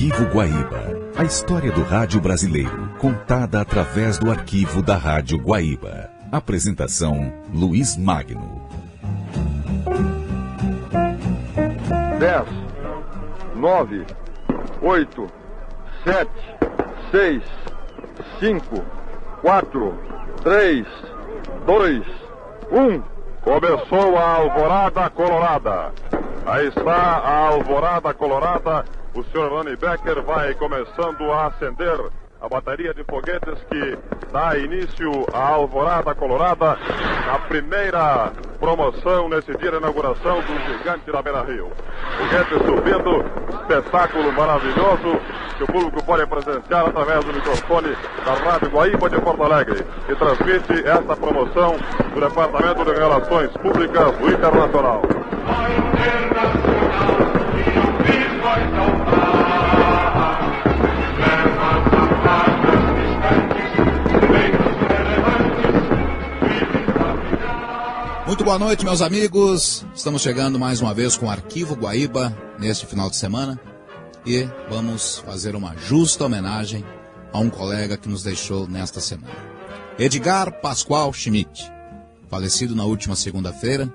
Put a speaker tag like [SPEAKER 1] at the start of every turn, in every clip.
[SPEAKER 1] Arquivo Guaíba. A história do rádio brasileiro, contada através do arquivo da Rádio Guaíba. Apresentação, Luiz Magno.
[SPEAKER 2] 10, 9, 8, 7, 6, 5, 4, 3, 2, 1. Começou a Alvorada Colorada. Aí está a Alvorada Colorada. O senhor Rani Becker vai começando a acender a bateria de foguetes que dá início à Alvorada Colorada, na primeira promoção nesse dia de inauguração do Gigante da Beira-Rio. Foguetes subindo, espetáculo maravilhoso que o público pode presenciar através do microfone da Rádio Guaíba de Porto Alegre, que transmite esta promoção do Departamento de Relações Públicas do Internacional.
[SPEAKER 3] Muito boa noite, meus amigos. Estamos chegando mais uma vez com o Arquivo Guaíba neste final de semana e vamos fazer uma justa homenagem a um colega que nos deixou nesta semana. Edgar Pascoal Schmidt, falecido na última segunda-feira,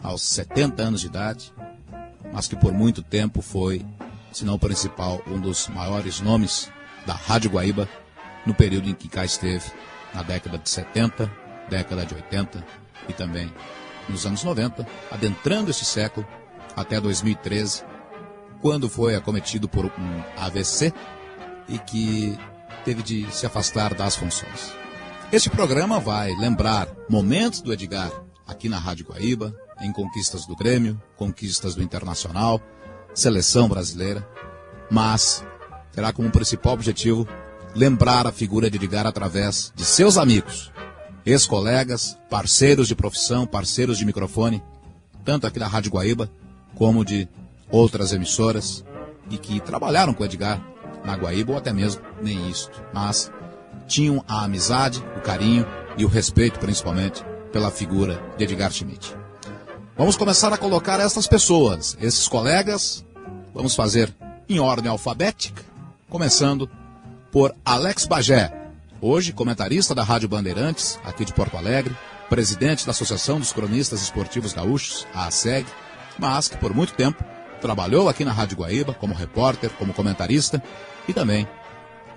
[SPEAKER 3] aos 70 anos de idade, mas que por muito tempo foi, se não o principal, um dos maiores nomes da Rádio Guaíba no período em que cá esteve, na década de 70, década de 80 e também nos anos 90, adentrando este século até 2013, quando foi acometido por um AVC e que teve de se afastar das funções. Este programa vai lembrar momentos do Edgar aqui na Rádio Guaíba, em conquistas do Grêmio, conquistas do Internacional, seleção brasileira, mas terá como principal objetivo lembrar a figura de Edgar através de seus amigos, ex-colegas, parceiros de profissão, parceiros de microfone, tanto aqui da Rádio Guaíba, como de outras emissoras, e que trabalharam com o Edgar na Guaíba, ou até mesmo nem isto, mas tinham a amizade, o carinho e o respeito, principalmente, pela figura de Edgar Schmidt. Vamos começar a colocar essas pessoas, esses colegas, vamos fazer em ordem alfabética, começando por Alex Bagé, hoje comentarista da Rádio Bandeirantes, aqui de Porto Alegre, presidente da Associação dos Cronistas Esportivos Gaúchos, a ASEG, mas que por muito tempo trabalhou aqui na Rádio Guaíba como repórter, como comentarista e também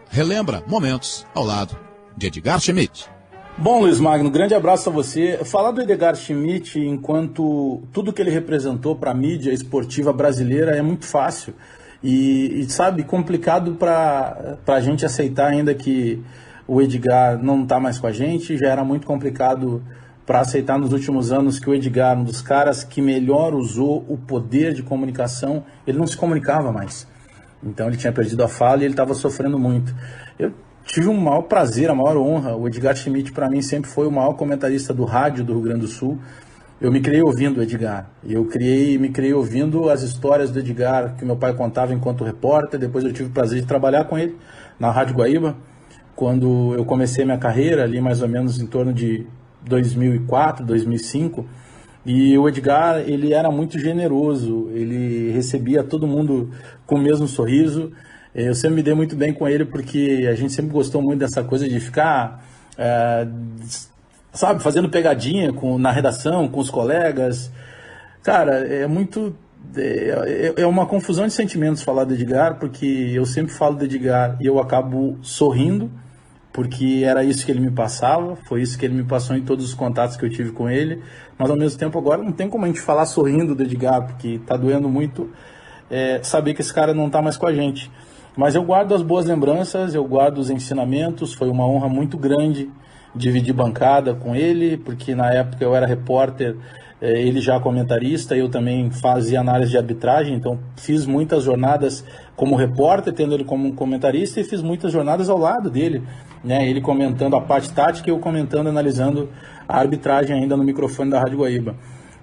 [SPEAKER 3] relembra momentos ao lado de Edgar Schmidt.
[SPEAKER 4] Bom, Luiz Magno, grande abraço a você. Falar do Edgar Schmidt enquanto tudo que ele representou para a mídia esportiva brasileira é muito fácil e sabe, complicado para a gente aceitar ainda que o Edgar não está mais com a gente. Já era muito complicado para aceitar nos últimos anos que o Edgar, um dos caras que melhor usou o poder de comunicação, ele não se comunicava mais. Então ele tinha perdido a fala e ele estava sofrendo muito. Eu tive um maior prazer, a maior honra. O Edgar Schmidt, para mim, sempre foi o maior comentarista do rádio do Rio Grande do Sul. Eu me criei ouvindo o Edgar. Me criei ouvindo as histórias do Edgar que meu pai contava enquanto repórter. Depois eu tive o prazer de trabalhar com ele na Rádio Guaíba, quando eu comecei minha carreira, ali mais ou menos em torno de 2004, 2005. E o Edgar, ele era muito generoso, ele recebia todo mundo com o mesmo sorriso. Eu sempre me dei muito bem com ele, porque a gente sempre gostou muito dessa coisa de ficar, fazendo pegadinha na redação, com os colegas. Cara, é uma confusão de sentimentos falar do Edgar, porque eu sempre falo do Edgar e eu acabo sorrindo, porque era isso que ele me passava, foi isso que ele me passou em todos os contatos que eu tive com ele, mas ao mesmo tempo agora não tem como a gente falar sorrindo do Edgar, porque tá doendo muito saber que esse cara não tá mais com a gente. Mas eu guardo as boas lembranças, eu guardo os ensinamentos. Foi uma honra muito grande dividir bancada com ele, porque na época eu era repórter, ele já comentarista, eu também fazia análise de arbitragem, então fiz muitas jornadas como repórter, tendo ele como comentarista, e fiz muitas jornadas ao lado dele, né? Ele comentando a parte tática e eu comentando, analisando a arbitragem ainda no microfone da Rádio Guaíba.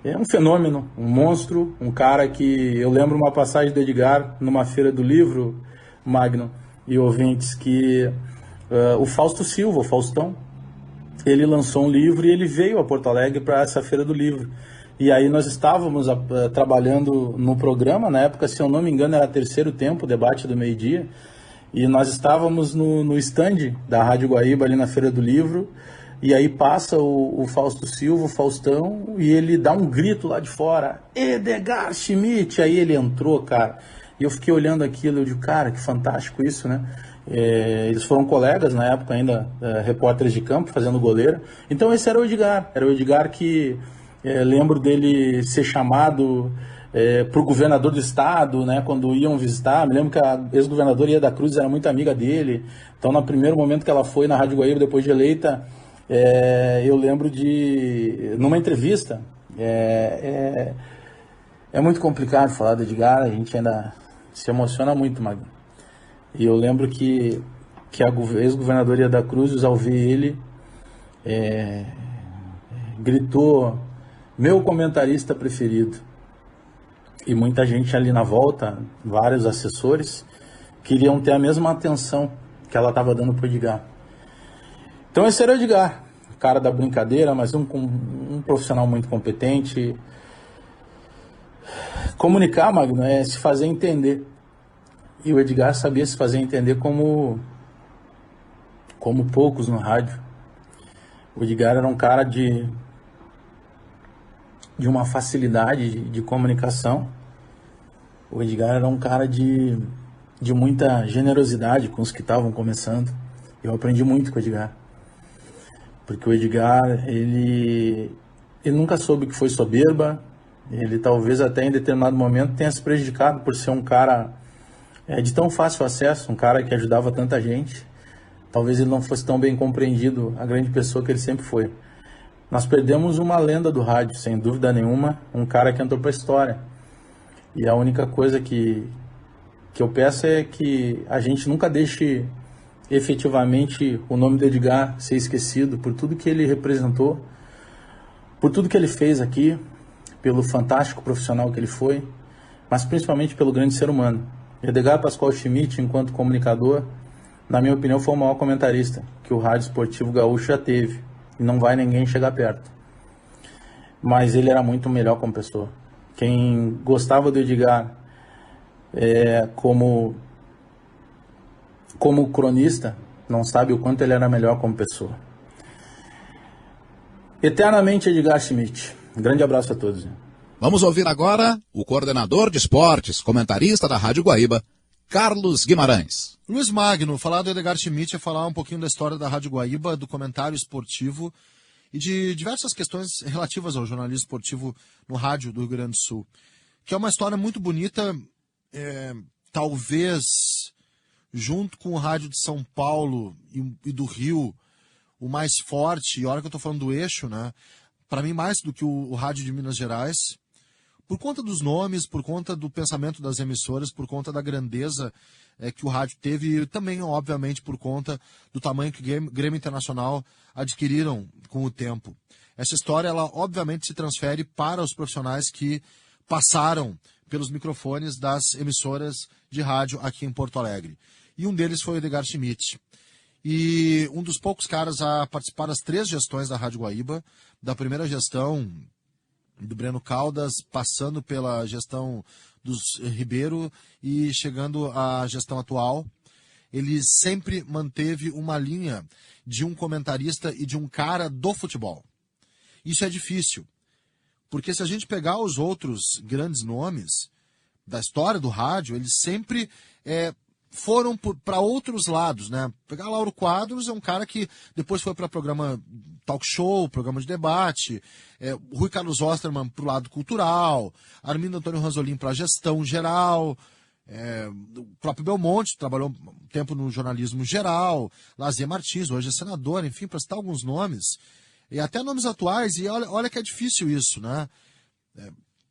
[SPEAKER 4] É um fenômeno, um monstro, um cara que... Eu lembro uma passagem do Edgar numa feira do livro, Magno e ouvintes, que o Fausto Silva, o Faustão, ele lançou um livro e ele veio a Porto Alegre para essa feira do livro. E aí nós estávamos trabalhando no programa, na época, se eu não me engano, era terceiro tempo, debate do meio-dia, e nós estávamos no stand da Rádio Guaíba, ali na Feira do Livro, e aí passa o Fausto Silva, o Faustão, e ele dá um grito lá de fora, Edgar Schmidt, aí ele entrou, cara, e eu fiquei olhando aquilo, eu digo, cara, que fantástico isso, né? Eles foram colegas na época ainda, repórteres de campo, fazendo goleiro, então esse era o Edgar que... lembro dele ser chamado para o governador do estado, né, quando iam visitar. Me lembro que a ex-governadora Ieda Cruz era muito amiga dele. Então, no primeiro momento que ela foi na Rádio Guaíba, depois de eleita, eu lembro numa entrevista, é muito complicado falar do Edgar, a gente ainda se emociona muito, Magno. E eu lembro que a ex-governadora Ieda Cruz, ao ver ele, gritou, meu comentarista preferido. E muita gente ali na volta, vários assessores, queriam ter a mesma atenção que ela estava dando para o Edgar. Então esse era o Edgar, o cara da brincadeira, mas um profissional muito competente. Comunicar, Magno, é se fazer entender. E o Edgar sabia se fazer entender como poucos no rádio. O Edgar era um cara de uma facilidade de comunicação. O Edgar era um cara de muita generosidade com os que estavam começando. Eu aprendi muito com o Edgar. Porque o Edgar, ele nunca soube que foi soberba. Ele talvez até em determinado momento tenha se prejudicado por ser um cara de tão fácil acesso, um cara que ajudava tanta gente. Talvez ele não fosse tão bem compreendido, a grande pessoa que ele sempre foi. Nós perdemos uma lenda do rádio, sem dúvida nenhuma, um cara que entrou para a história. E a única coisa que eu peço é que a gente nunca deixe efetivamente o nome do Edgar ser esquecido por tudo que ele representou, por tudo que ele fez aqui, pelo fantástico profissional que ele foi, mas principalmente pelo grande ser humano. Edgar Pascoal Schmidt, enquanto comunicador, na minha opinião, foi o maior comentarista que o Rádio Esportivo Gaúcho já teve. E não vai ninguém chegar perto. Mas ele era muito melhor como pessoa. Quem gostava do Edgar como cronista, não sabe o quanto ele era melhor como pessoa. Eternamente Edgar Schmidt. Um grande abraço a todos.
[SPEAKER 3] Vamos ouvir agora o coordenador de esportes, comentarista da Rádio Guaíba, Carlos Guimarães.
[SPEAKER 5] Luiz Magno, falar do Edgar Schmidt é falar um pouquinho da história da Rádio Guaíba, do comentário esportivo e de diversas questões relativas ao jornalismo esportivo no rádio do Rio Grande do Sul. Que é uma história muito bonita, talvez junto com o rádio de São Paulo e do Rio, o mais forte, e a hora que eu estou falando do eixo, né? Para mim mais do que o rádio de Minas Gerais, por conta dos nomes, por conta do pensamento das emissoras, por conta da grandeza que o rádio teve e também, obviamente, por conta do tamanho que o Grêmio Internacional adquiriram com o tempo. Essa história, ela obviamente se transfere para os profissionais que passaram pelos microfones das emissoras de rádio aqui em Porto Alegre. E um deles foi o Edgar Schmidt. E um dos poucos caras a participar das 3 gestões da Rádio Guaíba, da primeira gestão do Breno Caldas, passando pela gestão dos Ribeiro e chegando à gestão atual. Ele sempre manteve uma linha de um comentarista e de um cara do futebol. Isso é difícil, porque se a gente pegar os outros grandes nomes da história do rádio, eles sempre foram para outros lados, né? Pegar Lauro Quadros é um cara que depois foi para programa talk show, programa de debate, Rui Carlos Osterman para o lado cultural, Armindo Antônio Ranzolin para a gestão geral, o próprio Belmonte trabalhou um tempo no jornalismo geral, Lazier Martins, hoje é senador, enfim, para citar alguns nomes, e até nomes atuais, e olha que é difícil isso, né?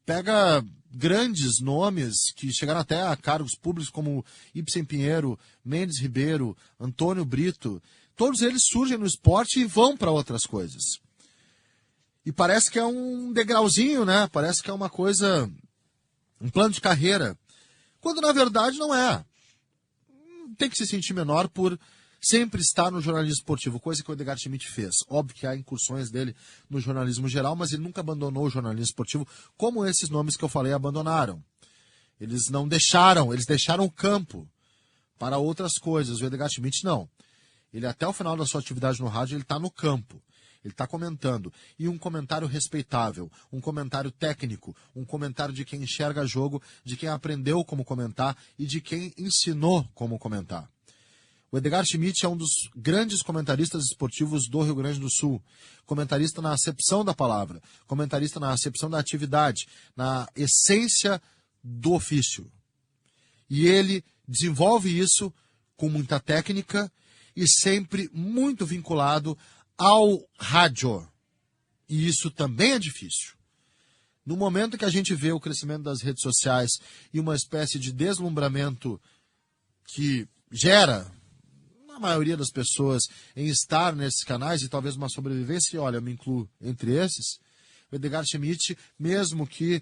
[SPEAKER 5] Pega grandes nomes que chegaram até a cargos públicos como Ibsen Pinheiro, Mendes Ribeiro, Antônio Brito. Todos eles surgem no esporte e vão para outras coisas. E parece que é um degrauzinho, né? Parece que é uma coisa, um plano de carreira. Quando na verdade não é. Tem que se sentir menor por sempre está no jornalismo esportivo, coisa que o Edgar Schmidt fez. Óbvio que há incursões dele no jornalismo geral, mas ele nunca abandonou o jornalismo esportivo, como esses nomes que eu falei abandonaram. Eles não deixaram, eles deixaram o campo para outras coisas. O Edgar Schmidt não. Ele até o final da sua atividade no rádio, ele está no campo. Ele está comentando. E um comentário respeitável, um comentário técnico, um comentário de quem enxerga jogo, de quem aprendeu como comentar e de quem ensinou como comentar. O Edgar Schmidt é um dos grandes comentaristas esportivos do Rio Grande do Sul. Comentarista na acepção da palavra, comentarista na acepção da atividade, na essência do ofício. E ele desenvolve isso com muita técnica e sempre muito vinculado ao rádio. E isso também é difícil. No momento que a gente vê o crescimento das redes sociais e uma espécie de deslumbramento que gera, na maioria das pessoas, em estar nesses canais e talvez uma sobrevivência, e olha, eu me incluo entre esses, o Edgar Schmidt, mesmo que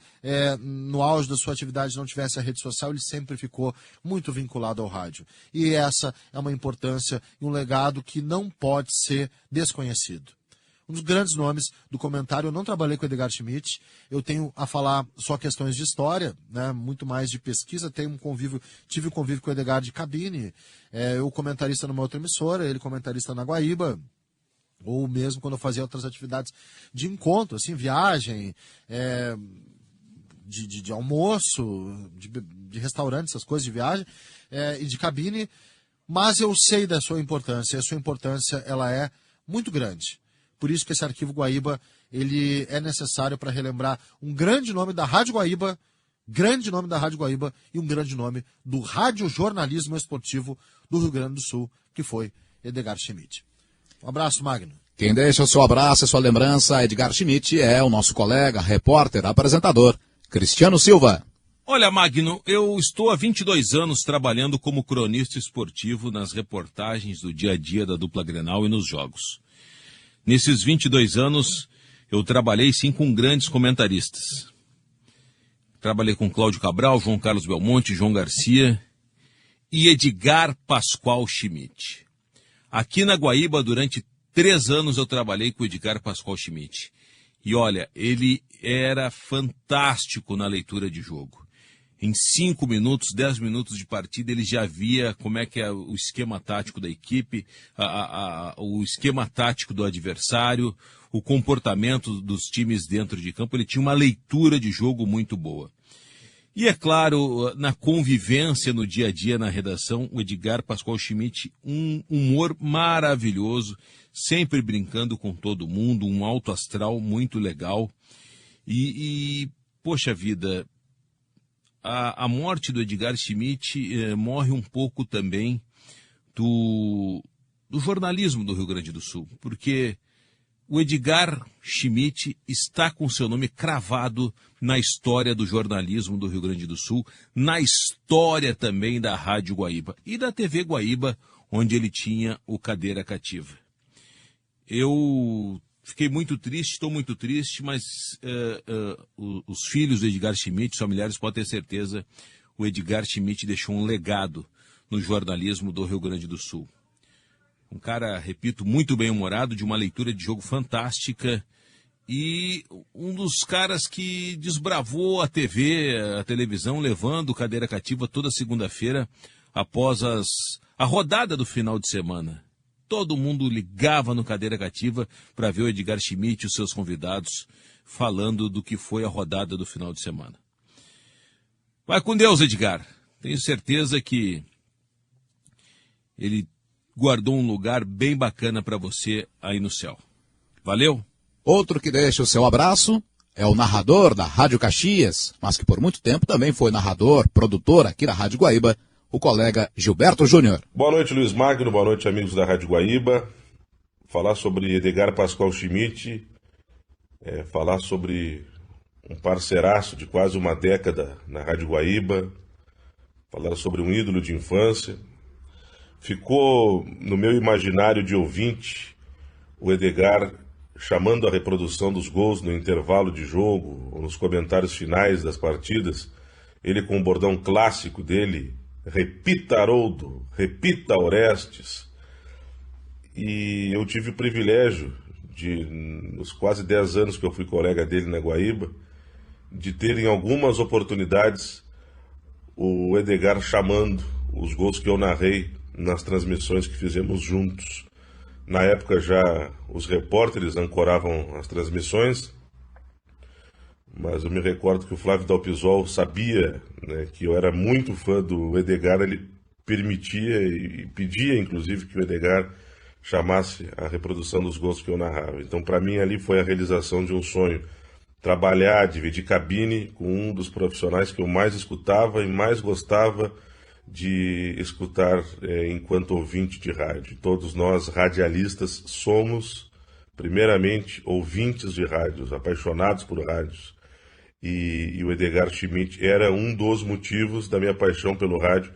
[SPEAKER 5] no auge da sua atividade não tivesse a rede social, ele sempre ficou muito vinculado ao rádio. E essa é uma importância e um legado que não pode ser desconhecido. Um dos grandes nomes do comentário, eu não trabalhei com o Edgar Schmidt, eu tenho a falar só questões de história, né, muito mais de pesquisa, tive um convívio com o Edgar de cabine, eu comentarista numa outra emissora, ele comentarista na Guaíba, ou mesmo quando eu fazia outras atividades de encontro, assim, viagem, de almoço, de restaurante, essas coisas de viagem, e de cabine, mas eu sei da sua importância, e a sua importância ela é muito grande. Por isso que esse Arquivo Guaíba ele é necessário para relembrar um grande nome da Rádio Guaíba, e um grande nome do radiojornalismo esportivo do Rio Grande do Sul, que foi Edgar Schmidt. Um abraço, Magno.
[SPEAKER 3] Quem deixa o seu abraço e sua lembrança, Edgar Schmidt, é o nosso colega, repórter, apresentador, Cristiano Silva.
[SPEAKER 6] Olha, Magno, eu estou há 22 anos trabalhando como cronista esportivo nas reportagens do dia a dia da dupla Grenal e nos jogos. Nesses 22 anos, eu trabalhei sim com grandes comentaristas. Trabalhei com Cláudio Cabral, João Carlos Belmonte, João Garcia e Edgar Pascoal Schmidt. Aqui na Guaíba, durante 3 anos, eu trabalhei com o Edgar Pascoal Schmidt. E olha, ele era fantástico na leitura de jogo. Em 5 minutos, 10 minutos de partida, ele já via como é que é o esquema tático da equipe, o esquema tático do adversário, o comportamento dos times dentro de campo. Ele tinha uma leitura de jogo muito boa. E é claro, na convivência no dia a dia na redação, o Edgar Pascoal Schmidt, um humor maravilhoso, sempre brincando com todo mundo, um alto astral muito legal. Poxa vida, a morte do Edgar Schmidt morre um pouco também do jornalismo do Rio Grande do Sul, porque o Edgar Schmidt está com seu nome cravado na história do jornalismo do Rio Grande do Sul, na história também da Rádio Guaíba e da TV Guaíba, onde ele tinha o Cadeira Cativa. Eu fiquei muito triste, estou muito triste, mas os filhos do Edgar Schmidt, os familiares, podem ter certeza, o Edgar Schmidt deixou um legado no jornalismo do Rio Grande do Sul. Um cara, repito, muito bem-humorado, de uma leitura de jogo fantástica e um dos caras que desbravou a televisão, levando Cadeira Cativa toda segunda-feira após a rodada do final de semana. Todo mundo ligava no Cadeira Cativa para ver o Edgar Schmidt e os seus convidados falando do que foi a rodada do final de semana. Vai com Deus, Edgar. Tenho certeza que ele guardou um lugar bem bacana para você aí no céu. Valeu?
[SPEAKER 3] Outro que deixa o seu abraço é o narrador da Rádio Caxias, mas que por muito tempo também foi narrador, produtor aqui da Rádio Guaíba, o colega Gilberto Júnior.
[SPEAKER 7] Boa noite, Luiz Magno, boa noite, amigos da Rádio Guaíba. Falar sobre Edgar Pascoal Schmidt, falar sobre um parceiraço de quase uma década na Rádio Guaíba, falar sobre um ídolo de infância. Ficou no meu imaginário de ouvinte o Edgar chamando a reprodução dos gols no intervalo de jogo ou nos comentários finais das partidas, ele com o bordão clássico dele, repita Haroldo, repita Orestes, e eu tive o privilégio de, nos quase 10 anos que eu fui colega dele na Guaíba, de ter em algumas oportunidades o Edgar chamando os gols que eu narrei nas transmissões que fizemos juntos. Na época já os repórteres ancoravam as transmissões, mas eu me recordo que o Flávio Dalpisol sabia, né, que eu era muito fã do Edgar. Ele permitia e pedia, inclusive, que o Edgar chamasse a reprodução dos gols que eu narrava. Então, para mim, ali foi a realização de um sonho. Trabalhar, dividir cabine com um dos profissionais que eu mais escutava e mais gostava de escutar enquanto ouvinte de rádio. Todos nós, radialistas, somos, primeiramente, ouvintes de rádios, apaixonados por rádios. E o Edgar Schmidt era um dos motivos da minha paixão pelo rádio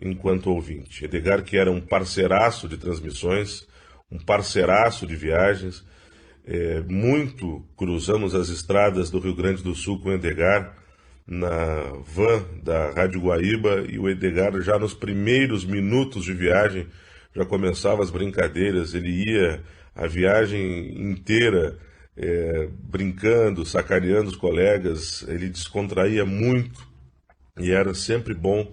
[SPEAKER 7] enquanto ouvinte. Edgar, que era um parceiraço de transmissões, um parceiraço de viagens, muito cruzamos as estradas do Rio Grande do Sul com o Edgar na van da Rádio Guaíba, e o Edgar já nos primeiros minutos de viagem já começava as brincadeiras. Ele ia a viagem inteira brincando, sacaneando os colegas. Ele descontraía muito e era sempre bom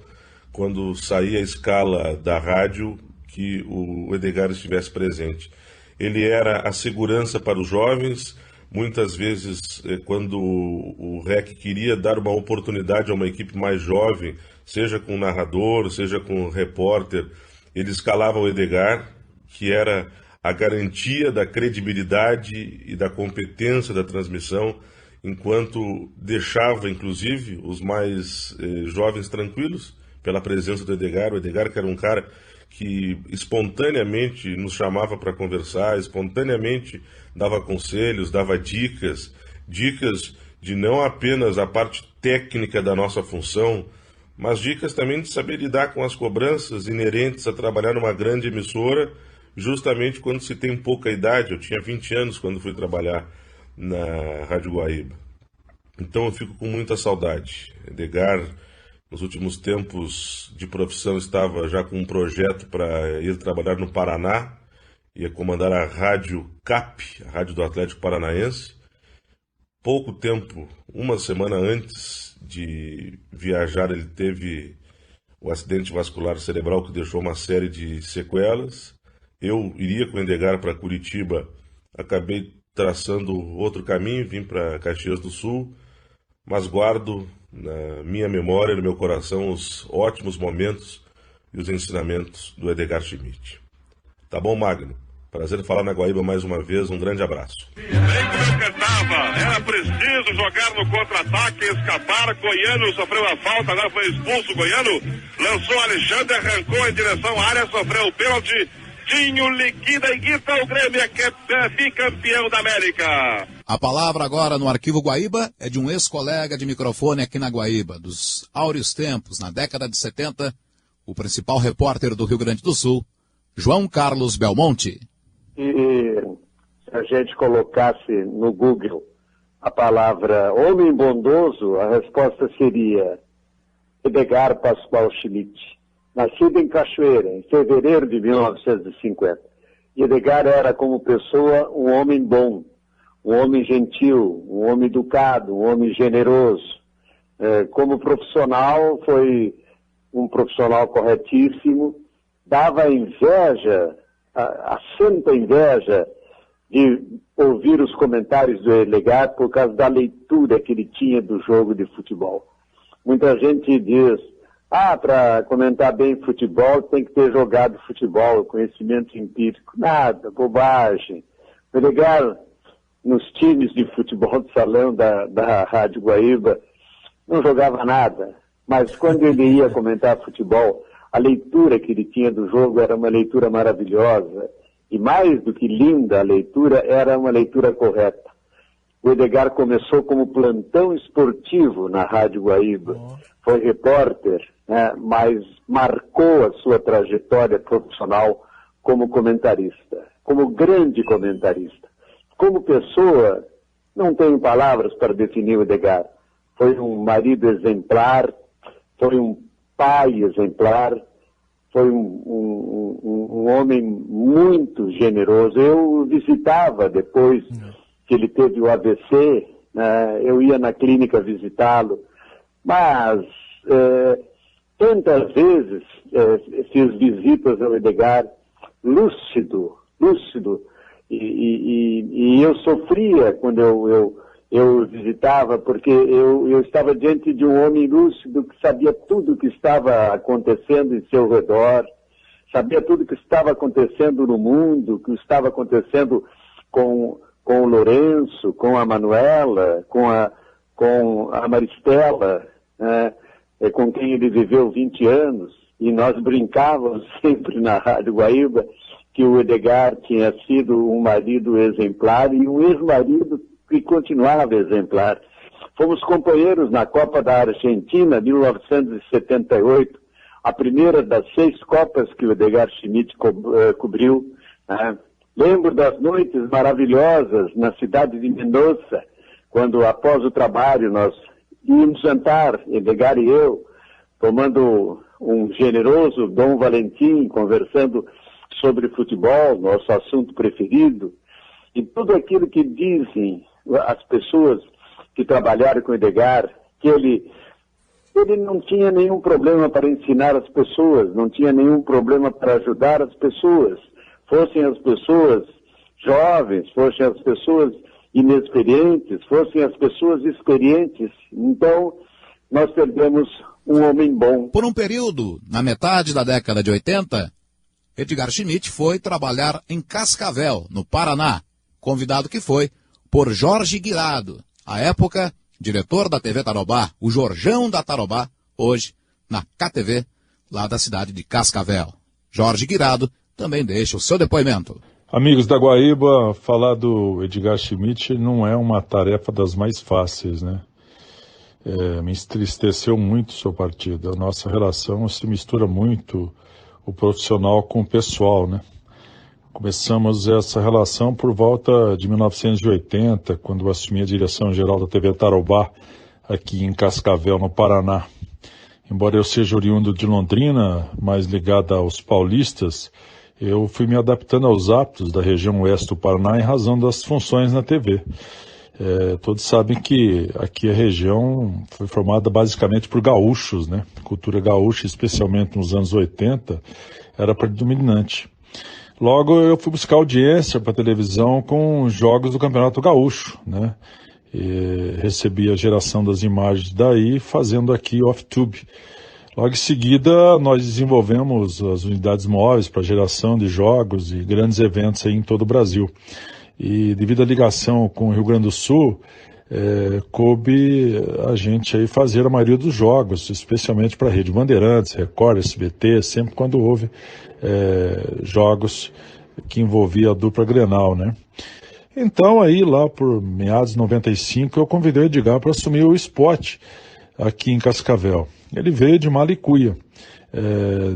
[SPEAKER 7] quando saía a escala da rádio que o Edgar estivesse presente. Ele era a segurança para os jovens. Muitas vezes, quando o REC queria dar uma oportunidade a uma equipe mais jovem, seja com narrador, seja com repórter, ele escalava o Edgar, que era a garantia da credibilidade e da competência da transmissão, enquanto deixava, inclusive, os mais jovens tranquilos pela presença do Edgar. O Edgar, que era um cara que espontaneamente nos chamava para conversar, espontaneamente dava conselhos, dava dicas de não apenas a parte técnica da nossa função, mas dicas também de saber lidar com as cobranças inerentes a trabalhar numa grande emissora, justamente quando se tem pouca idade. Eu tinha 20 anos quando fui trabalhar na Rádio Guaíba. Então eu fico com muita saudade. Edgar, nos últimos tempos de profissão, estava já com um projeto para ir trabalhar no Paraná, ia comandar a Rádio CAP, a Rádio do Atlético Paranaense. Pouco tempo, uma semana antes de viajar, ele teve o acidente vascular cerebral que deixou uma série de sequelas. Eu iria com o Edgar para Curitiba, acabei traçando outro caminho, vim para Caxias do Sul, mas guardo na minha memória, no meu coração, os ótimos momentos e os ensinamentos do Edgar Schmidt. Tá bom, Magno? Prazer em falar na Guaíba mais uma vez. Um grande abraço.
[SPEAKER 8] Bem como eu cantava, era preciso jogar no contra-ataque, escapar. Goiano sofreu a falta, agora foi expulso. Goiano lançou Alexandre, arrancou em direção à área, sofreu o pênalti. Tinho liquida e guita o Grêmio, é bicampeão da América.
[SPEAKER 3] A palavra agora no Arquivo Guaíba é de um ex-colega de microfone aqui na Guaíba, dos áureos tempos, na década de 70, o principal repórter do Rio Grande do Sul, João Carlos Belmonte.
[SPEAKER 9] E se a gente colocasse no Google a palavra homem bondoso, a resposta seria Edgar Pascoal Schmidt. Nascido em Cachoeira, em fevereiro de 1950. Edgar era, como pessoa, um homem bom, um homem gentil, um homem educado, um homem generoso. Como profissional, foi um profissional corretíssimo, dava inveja, a santa inveja de ouvir os comentários do Edgar por causa da leitura que ele tinha do jogo de futebol. Muita gente diz: para comentar bem futebol tem que ter jogado futebol, conhecimento empírico. Nada, bobagem. O Edgar, nos times de futebol de salão da Rádio Guaíba, não jogava nada. Mas quando ele ia comentar futebol, a leitura que ele tinha do jogo era uma leitura maravilhosa. E mais do que linda, a leitura era uma leitura correta. O Edgar começou como plantão esportivo na Rádio Guaíba. Foi repórter, mas marcou a sua trajetória profissional como comentarista, como grande comentarista. Como pessoa, não tenho palavras para definir o Edgar. Foi um marido exemplar, foi um pai exemplar, foi um homem muito generoso. Eu o visitava depois que ele teve o AVC, eu ia na clínica visitá-lo, mas tantas vezes fiz visitas ao Edgar lúcido, e eu sofria quando eu visitava, porque eu estava diante de um homem lúcido que sabia tudo o que estava acontecendo em seu redor, sabia tudo o que estava acontecendo no mundo, o que estava acontecendo com o Lourenço, com a Manuela, com a Maristela, com quem ele viveu 20 anos, e nós brincávamos sempre na Rádio Guaíba que o Edgar tinha sido um marido exemplar e um ex-marido que continuava exemplar. Fomos companheiros na Copa da Argentina, 1978, a primeira das 6 Copas que o Edgar Schmidt cobriu. Lembro das noites maravilhosas na cidade de Mendoza, quando após o trabalho nós íamos jantar, Edgar e eu, tomando um generoso Dom Valentim, conversando sobre futebol, nosso assunto preferido, e tudo aquilo que dizem as pessoas que trabalharam com o Edgar, que ele não tinha nenhum problema para ensinar as pessoas, não tinha nenhum problema para ajudar as pessoas, fossem as pessoas jovens, fossem as pessoas inexperientes, fossem as pessoas experientes. Então, nós perdemos um homem bom.
[SPEAKER 3] Por um período, na metade da década de 80, Edgar Schmidt foi trabalhar em Cascavel, no Paraná, convidado que foi por Jorge Guirado, à época, diretor da TV Tarobá, o Jorjão da Tarobá, hoje na KTV, lá da cidade de Cascavel. Jorge Guirado também deixa o seu depoimento.
[SPEAKER 10] Amigos da Guaíba, falar do Edgar Schmidt não é uma tarefa das mais fáceis, né? Me entristeceu muito sua partida. A nossa relação se mistura muito o profissional com o pessoal, né? Começamos essa relação por volta de 1980, quando eu assumi a direção-geral da TV Tarobá, aqui em Cascavel, no Paraná. Embora eu seja oriundo de Londrina, mais ligado aos paulistas, eu fui me adaptando aos hábitos da região oeste do Paraná em razão das funções na TV. Todos sabem que aqui a região foi formada basicamente por gaúchos, né? A cultura gaúcha, especialmente nos anos 80, era predominante. Logo eu fui buscar audiência para a televisão com jogos do Campeonato Gaúcho, né? E recebi a geração das imagens daí, fazendo aqui off-tube. Logo em seguida, nós desenvolvemos as unidades móveis para geração de jogos e grandes eventos aí em todo o Brasil. E devido à ligação com o Rio Grande do Sul, coube a gente aí fazer a maioria dos jogos, especialmente para a Rede Bandeirantes, Record, SBT, sempre quando houve jogos que envolvia a dupla Grenal, né? Então aí lá por meados de 95 eu convidei o Edgar para assumir o spot aqui em Cascavel. Ele veio de Malicuia.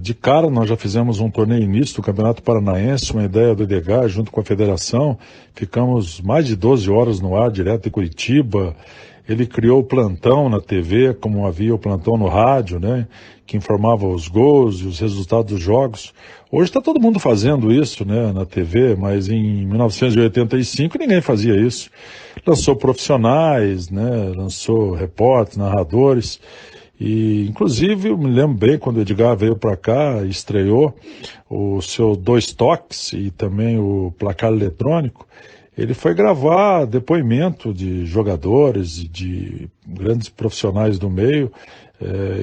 [SPEAKER 10] De cara nós já fizemos um torneio misto do Campeonato Paranaense, uma ideia do Edgar junto com a federação. Ficamos mais de 12 horas no ar, direto de Curitiba. Ele criou o plantão na TV, como havia o plantão no rádio, né, que informava os gols e os resultados dos jogos. Hoje está todo mundo fazendo isso, né, na TV, mas em 1985 ninguém fazia isso. Lançou profissionais, né, lançou repórteres, narradores. E, inclusive, eu me lembro bem quando o Edgar veio para cá, estreou o seu 2 toques e também o placar eletrônico. Ele foi gravar depoimento de jogadores e de grandes profissionais do meio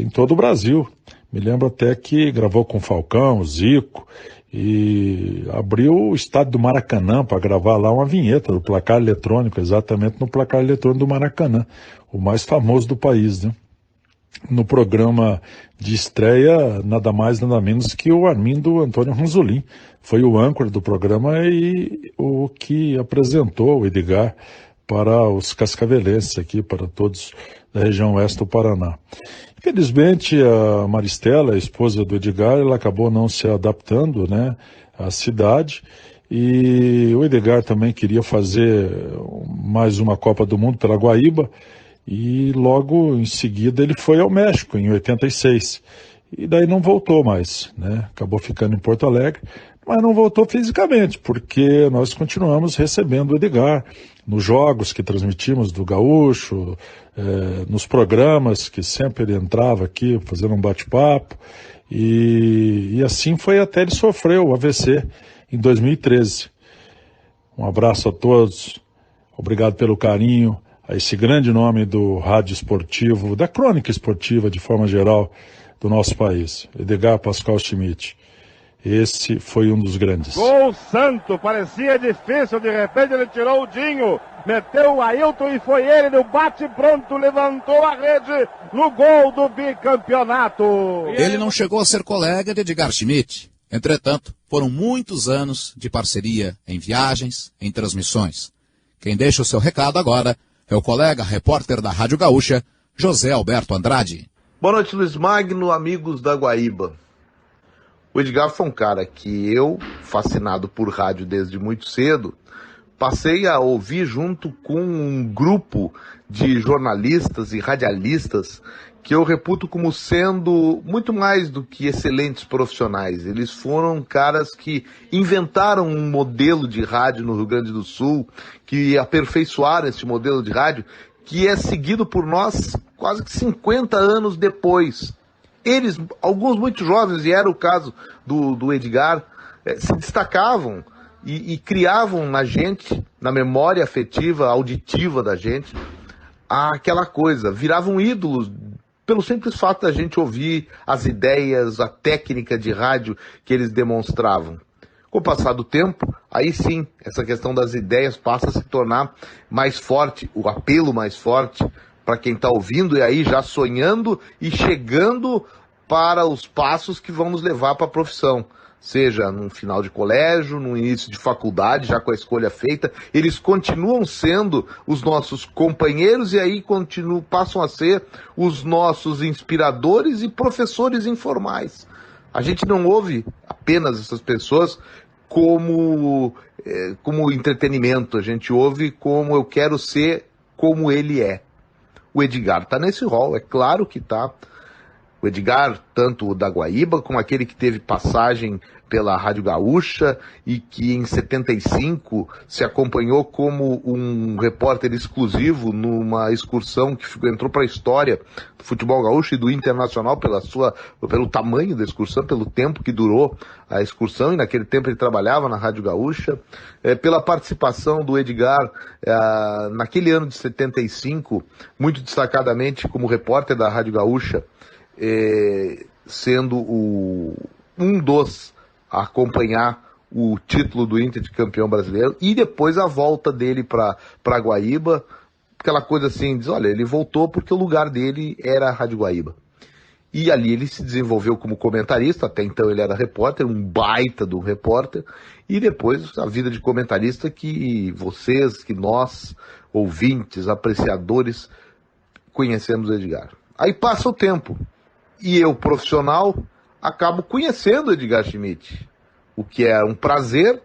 [SPEAKER 10] em todo o Brasil. Me lembro até que gravou com o Falcão, o Zico, e abriu o estádio do Maracanã para gravar lá uma vinheta do placar eletrônico, exatamente no placar eletrônico do Maracanã, o mais famoso do país, né? No programa de estreia, nada mais, nada menos que o Armindo Antônio Ranzolin. Foi o âncora do programa e o que apresentou o Edgar para os cascavelenses aqui, para todos da região oeste do Paraná. Infelizmente, a Maristela, a esposa do Edgar, ela acabou não se adaptando, né, à cidade. E o Edgar também queria fazer mais uma Copa do Mundo pela Guaíba. E logo em seguida ele foi ao México, em 86. e daí não voltou mais, né? Acabou ficando em Porto Alegre, mas não voltou fisicamente, porque nós continuamos recebendo o Edgar nos jogos que transmitimos do Gaúcho, nos programas que sempre ele entrava aqui fazendo um bate-papo, e assim foi até ele sofrer o AVC em 2013. Um abraço a todos, obrigado pelo carinho a esse grande nome do rádio esportivo, da crônica esportiva de forma geral do nosso país, Edgar Pascoal Schmidt. Esse foi um dos grandes.
[SPEAKER 8] Gol santo, parecia difícil, de repente ele tirou o Dinho, meteu o Ailton e foi ele no bate pronto, levantou a rede no gol do bicampeonato.
[SPEAKER 3] Ele não chegou a ser colega de Edgar Schmidt. Entretanto, foram muitos anos de parceria em viagens, em transmissões. Quem deixa o seu recado agora é o colega repórter da Rádio Gaúcha, José Alberto Andrade.
[SPEAKER 11] Boa noite, Luiz Magno, amigos da Guaíba. O Edgar foi um cara que eu, fascinado por rádio desde muito cedo, passei a ouvir junto com um grupo de jornalistas e radialistas que eu reputo como sendo muito mais do que excelentes profissionais. Eles foram caras que inventaram um modelo de rádio no Rio Grande do Sul, que aperfeiçoaram esse modelo de rádio, que é seguido por nós quase que 50 anos depois. Eles, alguns muito jovens, e era o caso do Edgar, se destacavam e criavam na gente, na memória afetiva, auditiva da gente, aquela coisa, viravam ídolos pelo simples fato da gente ouvir as ideias, a técnica de rádio que eles demonstravam. Com o passar do tempo, aí sim, essa questão das ideias passa a se tornar mais forte, o apelo mais forte para quem está ouvindo e aí já sonhando e chegando para os passos que vão nos levar para a profissão. Seja num final de colégio, no início de faculdade, já com a escolha feita, eles continuam sendo os nossos companheiros e aí passam a ser os nossos inspiradores e professores informais. A gente não ouve apenas essas pessoas como entretenimento, a gente ouve como eu quero ser como ele é. O Edgar está nesse rol, é claro que está. O Edgar, tanto o da Guaíba, como aquele que teve passagem pela Rádio Gaúcha e que em 75 se acompanhou como um repórter exclusivo numa excursão que entrou para a história do futebol gaúcho e do Internacional pelo tamanho da excursão, pelo tempo que durou a excursão, e naquele tempo ele trabalhava na Rádio Gaúcha, pela participação do Edgar naquele ano de 75, muito destacadamente como repórter da Rádio Gaúcha, sendo um dos a acompanhar o título do Inter de campeão brasileiro e depois a volta dele para Guaíba, aquela coisa assim, diz, olha, ele voltou porque o lugar dele era a Rádio Guaíba. E ali ele se desenvolveu como comentarista, até então ele era repórter, um baita de um repórter, e depois a vida de comentarista que vocês, que nós, ouvintes, apreciadores, conhecemos o Edgar. Aí passa o tempo. E eu, profissional, acabo conhecendo o Edgar Schmidt, o que é um prazer,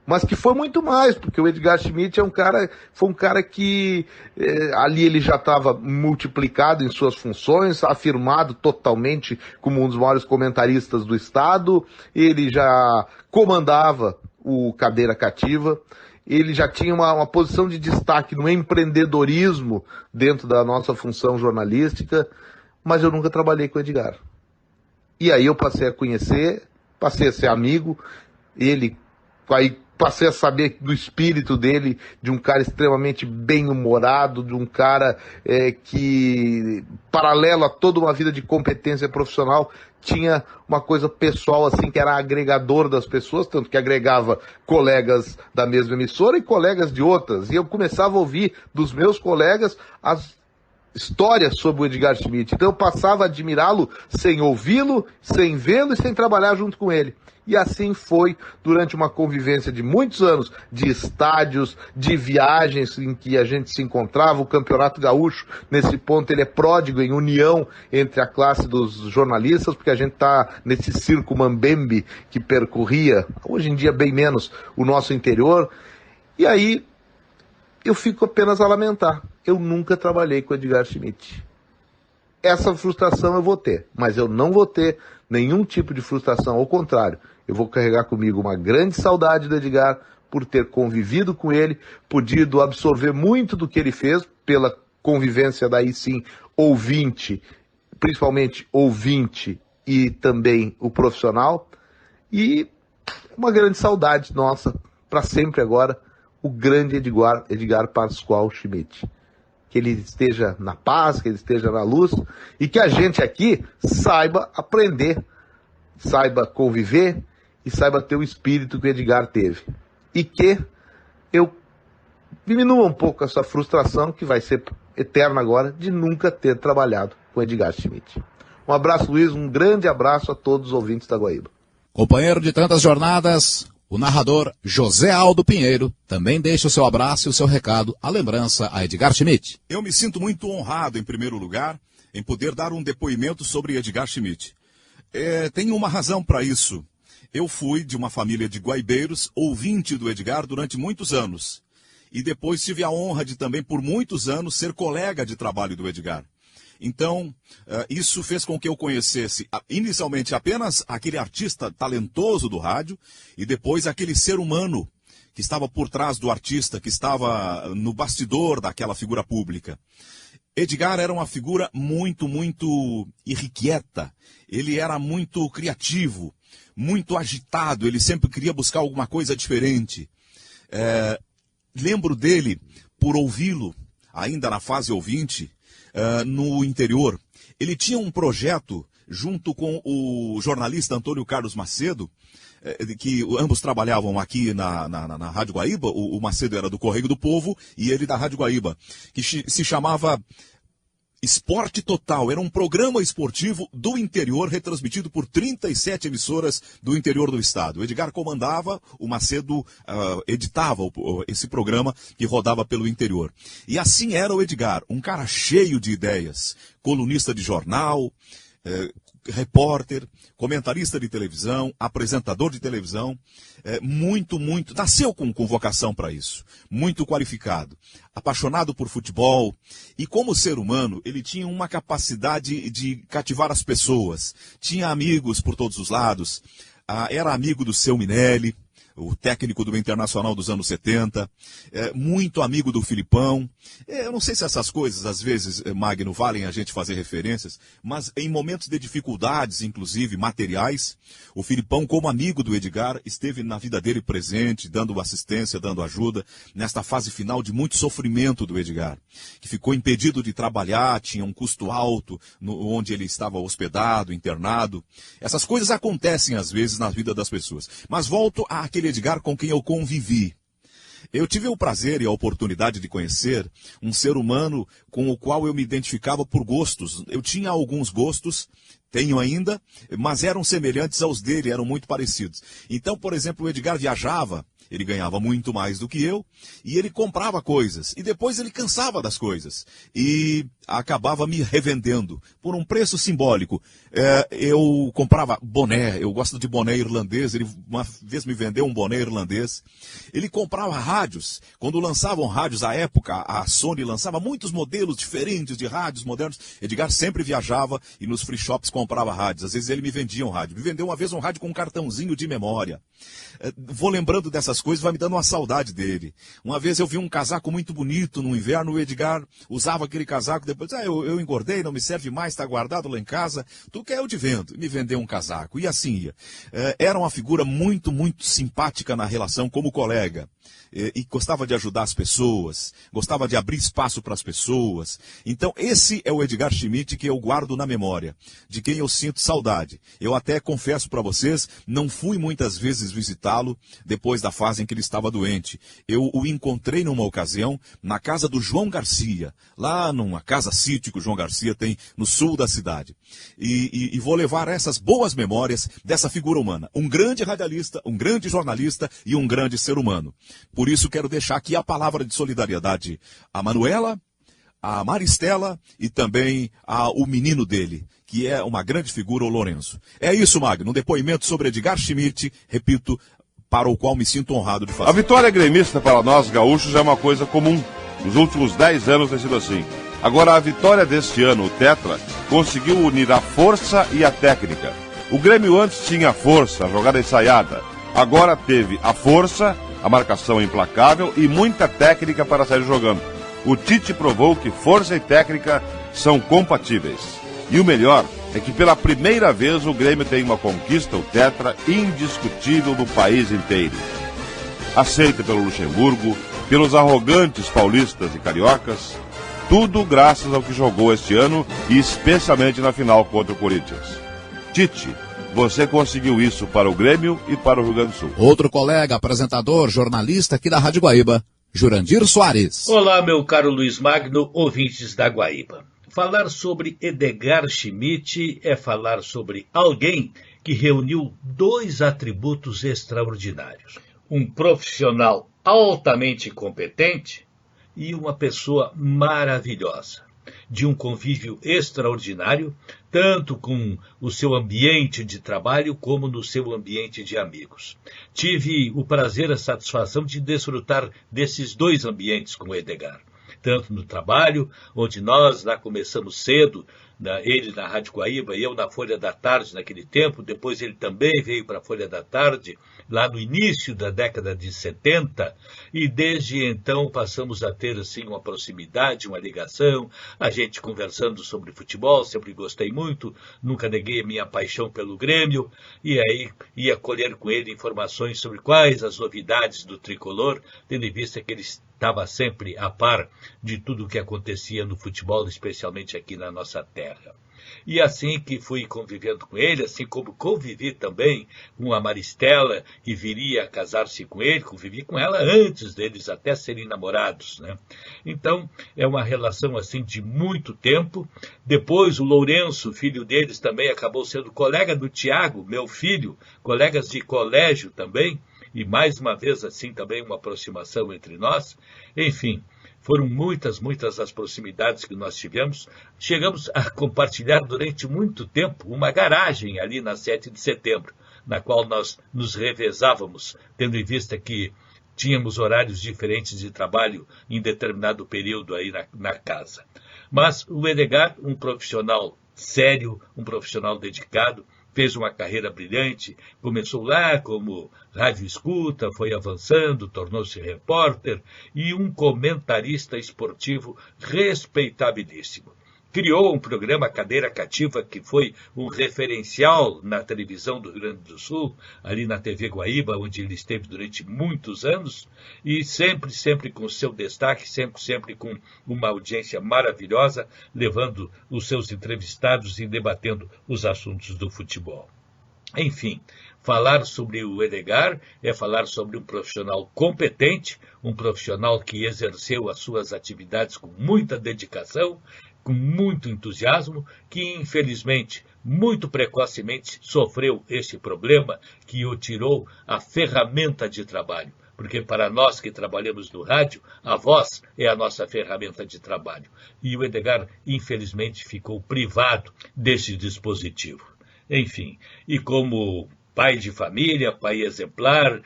[SPEAKER 11] mas que foi muito mais, porque o Edgar Schmidt foi um cara que ali ele já estava multiplicado em suas funções, afirmado totalmente como um dos maiores comentaristas do estado, ele já comandava o Cadeira Cativa, ele já tinha uma posição de destaque no empreendedorismo dentro da nossa função jornalística, mas eu nunca trabalhei com o Edgar. E aí eu passei a conhecer, passei a ser amigo, aí passei a saber do espírito dele, de um cara extremamente bem-humorado, de um cara que, paralelo a toda uma vida de competência profissional, tinha uma coisa pessoal assim, que era agregador das pessoas, tanto que agregava colegas da mesma emissora e colegas de outras. E eu começava a ouvir dos meus colegas as histórias sobre o Edgar Schmidt. Então eu passava a admirá-lo sem ouvi-lo, sem vê-lo e sem trabalhar junto com ele. E assim foi durante uma convivência de muitos anos, de estádios, de viagens em que a gente se encontrava. O Campeonato Gaúcho, nesse ponto, ele é pródigo em união entre a classe dos jornalistas, porque a gente está nesse circo mambembe que percorria, hoje em dia bem menos, o nosso interior. E aí eu fico apenas a lamentar. Eu nunca trabalhei com o Edgar Schmidt. essa frustração eu vou ter, mas eu não vou ter nenhum tipo de frustração, ao contrário, eu vou carregar comigo uma grande saudade do Edgar, por ter convivido com ele, podido absorver muito do que ele fez, pela convivência daí sim, ouvinte, principalmente ouvinte e também o profissional, e uma grande saudade nossa, para sempre agora, o grande Edgar Pascoal Schmidt. Que ele esteja na paz, que ele esteja na luz, e que a gente aqui saiba aprender, saiba conviver e saiba ter o espírito que o Edgar teve. E que eu diminua um pouco essa frustração, que vai ser eterna agora, de nunca ter trabalhado com Edgar Schmidt. Um abraço, Luiz, um grande abraço a todos os ouvintes da Guaíba.
[SPEAKER 3] Companheiro de tantas jornadas, o narrador José Aldo Pinheiro também deixa o seu abraço e o seu recado, a lembrança a Edgar Schmidt.
[SPEAKER 12] Eu me sinto muito honrado, em primeiro lugar, em poder dar um depoimento sobre Edgar Schmidt. Tem uma razão para isso. Eu fui de uma família de guaibeiros, ouvinte do Edgar durante muitos anos. E depois tive a honra de também, por muitos anos, ser colega de trabalho do Edgar. Então, isso fez com que eu conhecesse, inicialmente, apenas aquele artista talentoso do rádio, e depois aquele ser humano que estava por trás do artista, que estava no bastidor daquela figura pública. Edgar era uma figura muito, muito irrequieta. Ele era muito criativo, muito agitado, ele sempre queria buscar alguma coisa diferente. Lembro dele, por ouvi-lo, ainda na fase ouvinte, no interior. Ele tinha um projeto, junto com o jornalista Antônio Carlos Macedo, que ambos trabalhavam aqui na Rádio Guaíba. O Macedo era do Correio do Povo e ele da Rádio Guaíba, que se chamava Esporte Total. Era um programa esportivo do interior, retransmitido por 37 emissoras do interior do estado. O Edgar comandava, o Macedo editava esse programa que rodava pelo interior. E assim era o Edgar, um cara cheio de ideias, colunista de jornal, repórter, comentarista de televisão, apresentador de televisão, nasceu com vocação para isso, muito qualificado, apaixonado por futebol, e como ser humano, ele tinha uma capacidade de cativar as pessoas, tinha amigos por todos os lados, era amigo do Seu Minelli, o técnico do Internacional dos anos 70, muito amigo do Filipão. Eu não sei se essas coisas, às vezes, Magno, valem a gente fazer referências, mas em momentos de dificuldades, inclusive materiais, o Filipão, como amigo do Edgar, esteve na vida dele presente, dando assistência, dando ajuda, nesta fase final de muito sofrimento do Edgar, que ficou impedido de trabalhar, tinha um custo alto, onde ele estava hospedado, internado. Essas coisas acontecem, às vezes, na vida das pessoas. Mas volto àquele Edgar com quem eu convivi. Eu tive o prazer e a oportunidade de conhecer um ser humano com o qual eu me identificava por gostos. Eu tinha alguns gostos, tenho ainda, mas eram semelhantes aos dele, eram muito parecidos. Então, por exemplo, o Edgar viajava, ele ganhava muito mais do que eu, e ele comprava coisas, e depois ele cansava das coisas, e acabava me revendendo por um preço simbólico. Eu comprava boné, eu gosto de boné irlandês, ele uma vez me vendeu um boné irlandês. Ele comprava rádios, quando lançavam rádios à época, a Sony lançava muitos modelos diferentes de rádios modernos. Edgar sempre viajava e nos free shops comprava rádios, às vezes ele me vendia um rádio. Me vendeu uma vez um rádio com um cartãozinho de memória. Vou lembrando dessas coisas, vai me dando uma saudade dele. Uma vez eu vi um casaco muito bonito no inverno, o Edgar usava aquele casaco, depois, eu engordei, não me serve mais, está guardado lá em casa, tu quer, eu te vendo. Me vendeu um casaco, e assim ia. Era uma figura muito, muito simpática na relação como colega. E gostava de ajudar as pessoas, gostava de abrir espaço para as pessoas. Então esse é o Edgar Schmidt que eu guardo na memória, de quem eu sinto saudade. Eu até confesso para vocês, não fui muitas vezes visitá-lo depois da fase em que ele estava doente. Eu o encontrei numa ocasião na casa do João Garcia, lá numa casa-sítio que o João Garcia tem no sul da cidade. E vou levar essas boas memórias dessa figura humana. Um grande radialista, um grande jornalista e um grande ser humano. Por isso quero deixar aqui a palavra de solidariedade a Manuela, a Maristela e também ao menino dele, que é uma grande figura, o Lourenço. É isso, Magno, um depoimento sobre Edgar Schmidt, repito, para o qual me sinto honrado de fazer.
[SPEAKER 7] A vitória gremista para nós gaúchos é uma coisa comum. Nos últimos 10 anos tem sido assim.
[SPEAKER 8] Agora, a vitória deste ano, o Tetra, conseguiu unir a força e a técnica. O Grêmio antes tinha força, a jogada ensaiada. Agora teve a força, a marcação implacável e muita técnica para sair jogando. O Tite provou que força e técnica são compatíveis. E o melhor é que pela primeira vez o Grêmio tem uma conquista, o Tetra, indiscutível no país inteiro. Aceita pelo Luxemburgo, pelos arrogantes paulistas e cariocas, tudo graças ao que jogou este ano e especialmente na final contra o Corinthians. Tite, você conseguiu isso para o Grêmio e para o Rio Grande do Sul.
[SPEAKER 3] Outro colega, apresentador, jornalista aqui da Rádio Guaíba, Jurandir Soares.
[SPEAKER 13] Olá, meu caro Luiz Magno, ouvintes da Guaíba. Falar sobre Edgar Schmidt é falar sobre alguém que reuniu dois atributos extraordinários. Um profissional altamente competente e uma pessoa maravilhosa, de um convívio extraordinário, tanto com o seu ambiente de trabalho como no seu ambiente de amigos. Tive o prazer e a satisfação de desfrutar desses dois ambientes com o Edgar, tanto no trabalho, onde nós lá começamos cedo, ele na Rádio Guaíba e eu na Folha da Tarde naquele tempo, depois ele também veio para a Folha da Tarde, lá no início da década de 70, e desde então passamos a ter assim uma proximidade, uma ligação, a gente conversando sobre futebol, sempre gostei muito, nunca neguei a minha paixão pelo Grêmio, e aí ia colher com ele informações sobre quais as novidades do tricolor, tendo em vista que ele estava sempre a par de tudo o que acontecia no futebol, especialmente aqui na nossa terra. E assim que fui convivendo com ele, assim como convivi também com a Maristela e viria a casar-se com ele, convivi com ela antes deles até serem namorados, né? Então, é uma relação assim de muito tempo. Depois o Lourenço, filho deles, também acabou sendo colega do Tiago, meu filho, colegas de colégio também, e mais uma vez assim também uma aproximação entre nós. Enfim, foram muitas as proximidades que nós tivemos. Chegamos a compartilhar durante muito tempo uma garagem ali na 7 de setembro, na qual nós nos revezávamos, tendo em vista que tínhamos horários diferentes de trabalho em determinado período aí na casa. Mas o Edgar, um profissional sério, um profissional dedicado, fez uma carreira brilhante, começou lá como rádio escuta, foi avançando, tornou-se repórter e um comentarista esportivo respeitabilíssimo. Criou um programa Cadeira Cativa que foi um referencial na televisão do Rio Grande do Sul, ali na TV Guaíba, onde ele esteve durante muitos anos, e sempre com seu destaque, sempre com uma audiência maravilhosa, levando os seus entrevistados e debatendo os assuntos do futebol. Enfim, falar sobre o Edgar é falar sobre um profissional competente, um profissional que exerceu as suas atividades com muita dedicação, com muito entusiasmo, que infelizmente, muito precocemente, sofreu esse problema que o tirou a ferramenta de trabalho. Porque para nós que trabalhamos no rádio, a voz é a nossa ferramenta de trabalho. E o Edgar, infelizmente, ficou privado desse dispositivo. Enfim, e como pai de família, pai exemplar,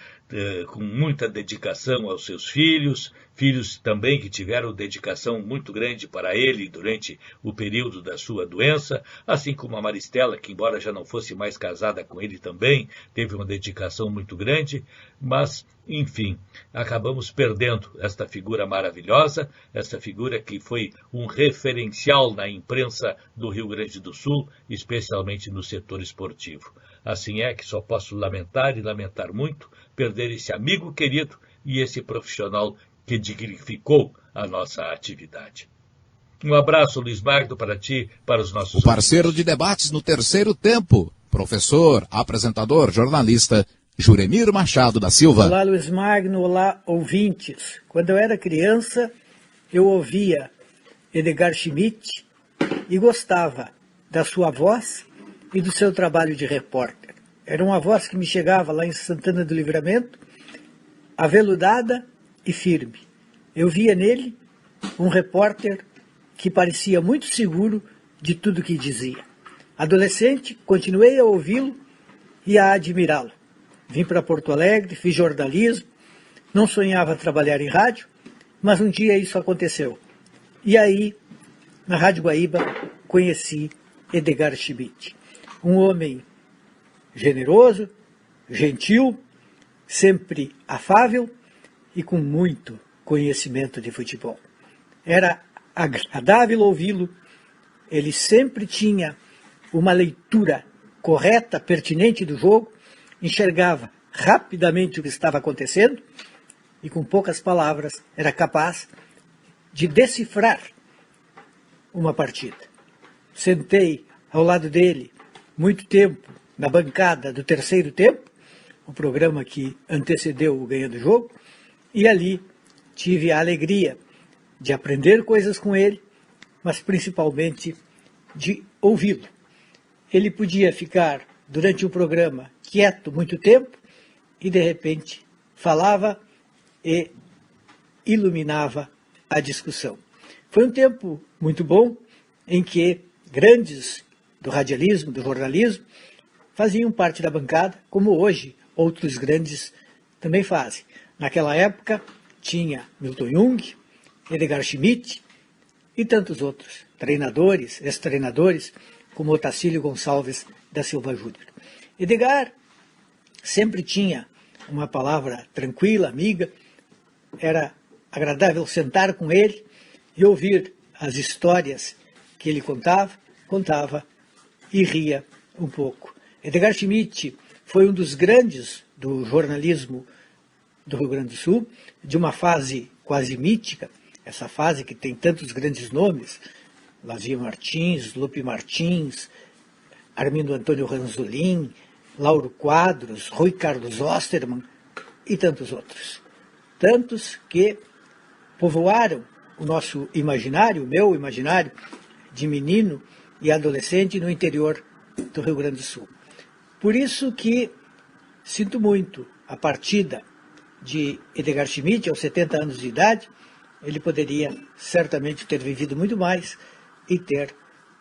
[SPEAKER 13] com muita dedicação aos seus filhos também que tiveram dedicação muito grande para ele durante o período da sua doença, assim como a Maristela, que embora já não fosse mais casada com ele também, teve uma dedicação muito grande, mas, enfim, acabamos perdendo esta figura maravilhosa, esta figura que foi um referencial na imprensa do Rio Grande do Sul, especialmente no setor esportivo. Assim é que só posso lamentar e lamentar muito perder esse amigo querido e esse profissional que dignificou a nossa atividade. Um abraço, Luiz Magno, para ti, para os nossos...
[SPEAKER 3] O parceiro de debates no terceiro tempo, professor, apresentador, jornalista, Juremir Machado da Silva.
[SPEAKER 14] Olá, Luiz Magno, olá, ouvintes. Quando eu era criança, eu ouvia Edgar Schmidt e gostava da sua voz e do seu trabalho de repórter. Era uma voz que me chegava lá em Santana do Livramento, aveludada e firme. Eu via nele um repórter que parecia muito seguro de tudo que dizia. Adolescente, continuei a ouvi-lo e a admirá-lo. Vim para Porto Alegre, fiz jornalismo, não sonhava trabalhar em rádio, mas um dia isso aconteceu. E aí na Rádio Guaíba, conheci Edgar Schmidt. Um homem generoso, gentil, sempre afável e com muito conhecimento de futebol. Era agradável ouvi-lo, ele sempre tinha uma leitura correta, pertinente do jogo, enxergava rapidamente o que estava acontecendo e com poucas palavras era capaz de decifrar uma partida. Sentei ao lado dele muito tempo na bancada do terceiro tempo, o programa que antecedeu o Ganhando o Jogo, e ali tive a alegria de aprender coisas com ele, mas principalmente de ouvi-lo. Ele podia ficar durante o programa quieto muito tempo e de repente falava e iluminava a discussão. Foi um tempo muito bom em que grandes do radialismo, do jornalismo, faziam parte da bancada, como hoje outros grandes também fazem. Naquela época tinha Milton Jung, Edgar Schmidt e tantos outros treinadores, ex-treinadores, como Otacílio Gonçalves da Silva Júnior. Edgar sempre tinha uma palavra tranquila, amiga, era agradável sentar com ele e ouvir as histórias que ele contava e ria um pouco. Edgar Schmidt foi um dos grandes do jornalismo do Rio Grande do Sul, de uma fase quase mítica, essa fase que tem tantos grandes nomes, Lazinho Martins, Lupe Martins, Armindo Antônio Ranzolin, Lauro Quadros, Rui Carlos Osterman e tantos outros. Tantos que povoaram o nosso imaginário, o meu imaginário, de menino e adolescente no interior do Rio Grande do Sul. Por isso que sinto muito a partida de Edgar Schmidt aos 70 anos de idade. Ele poderia certamente ter vivido muito mais e ter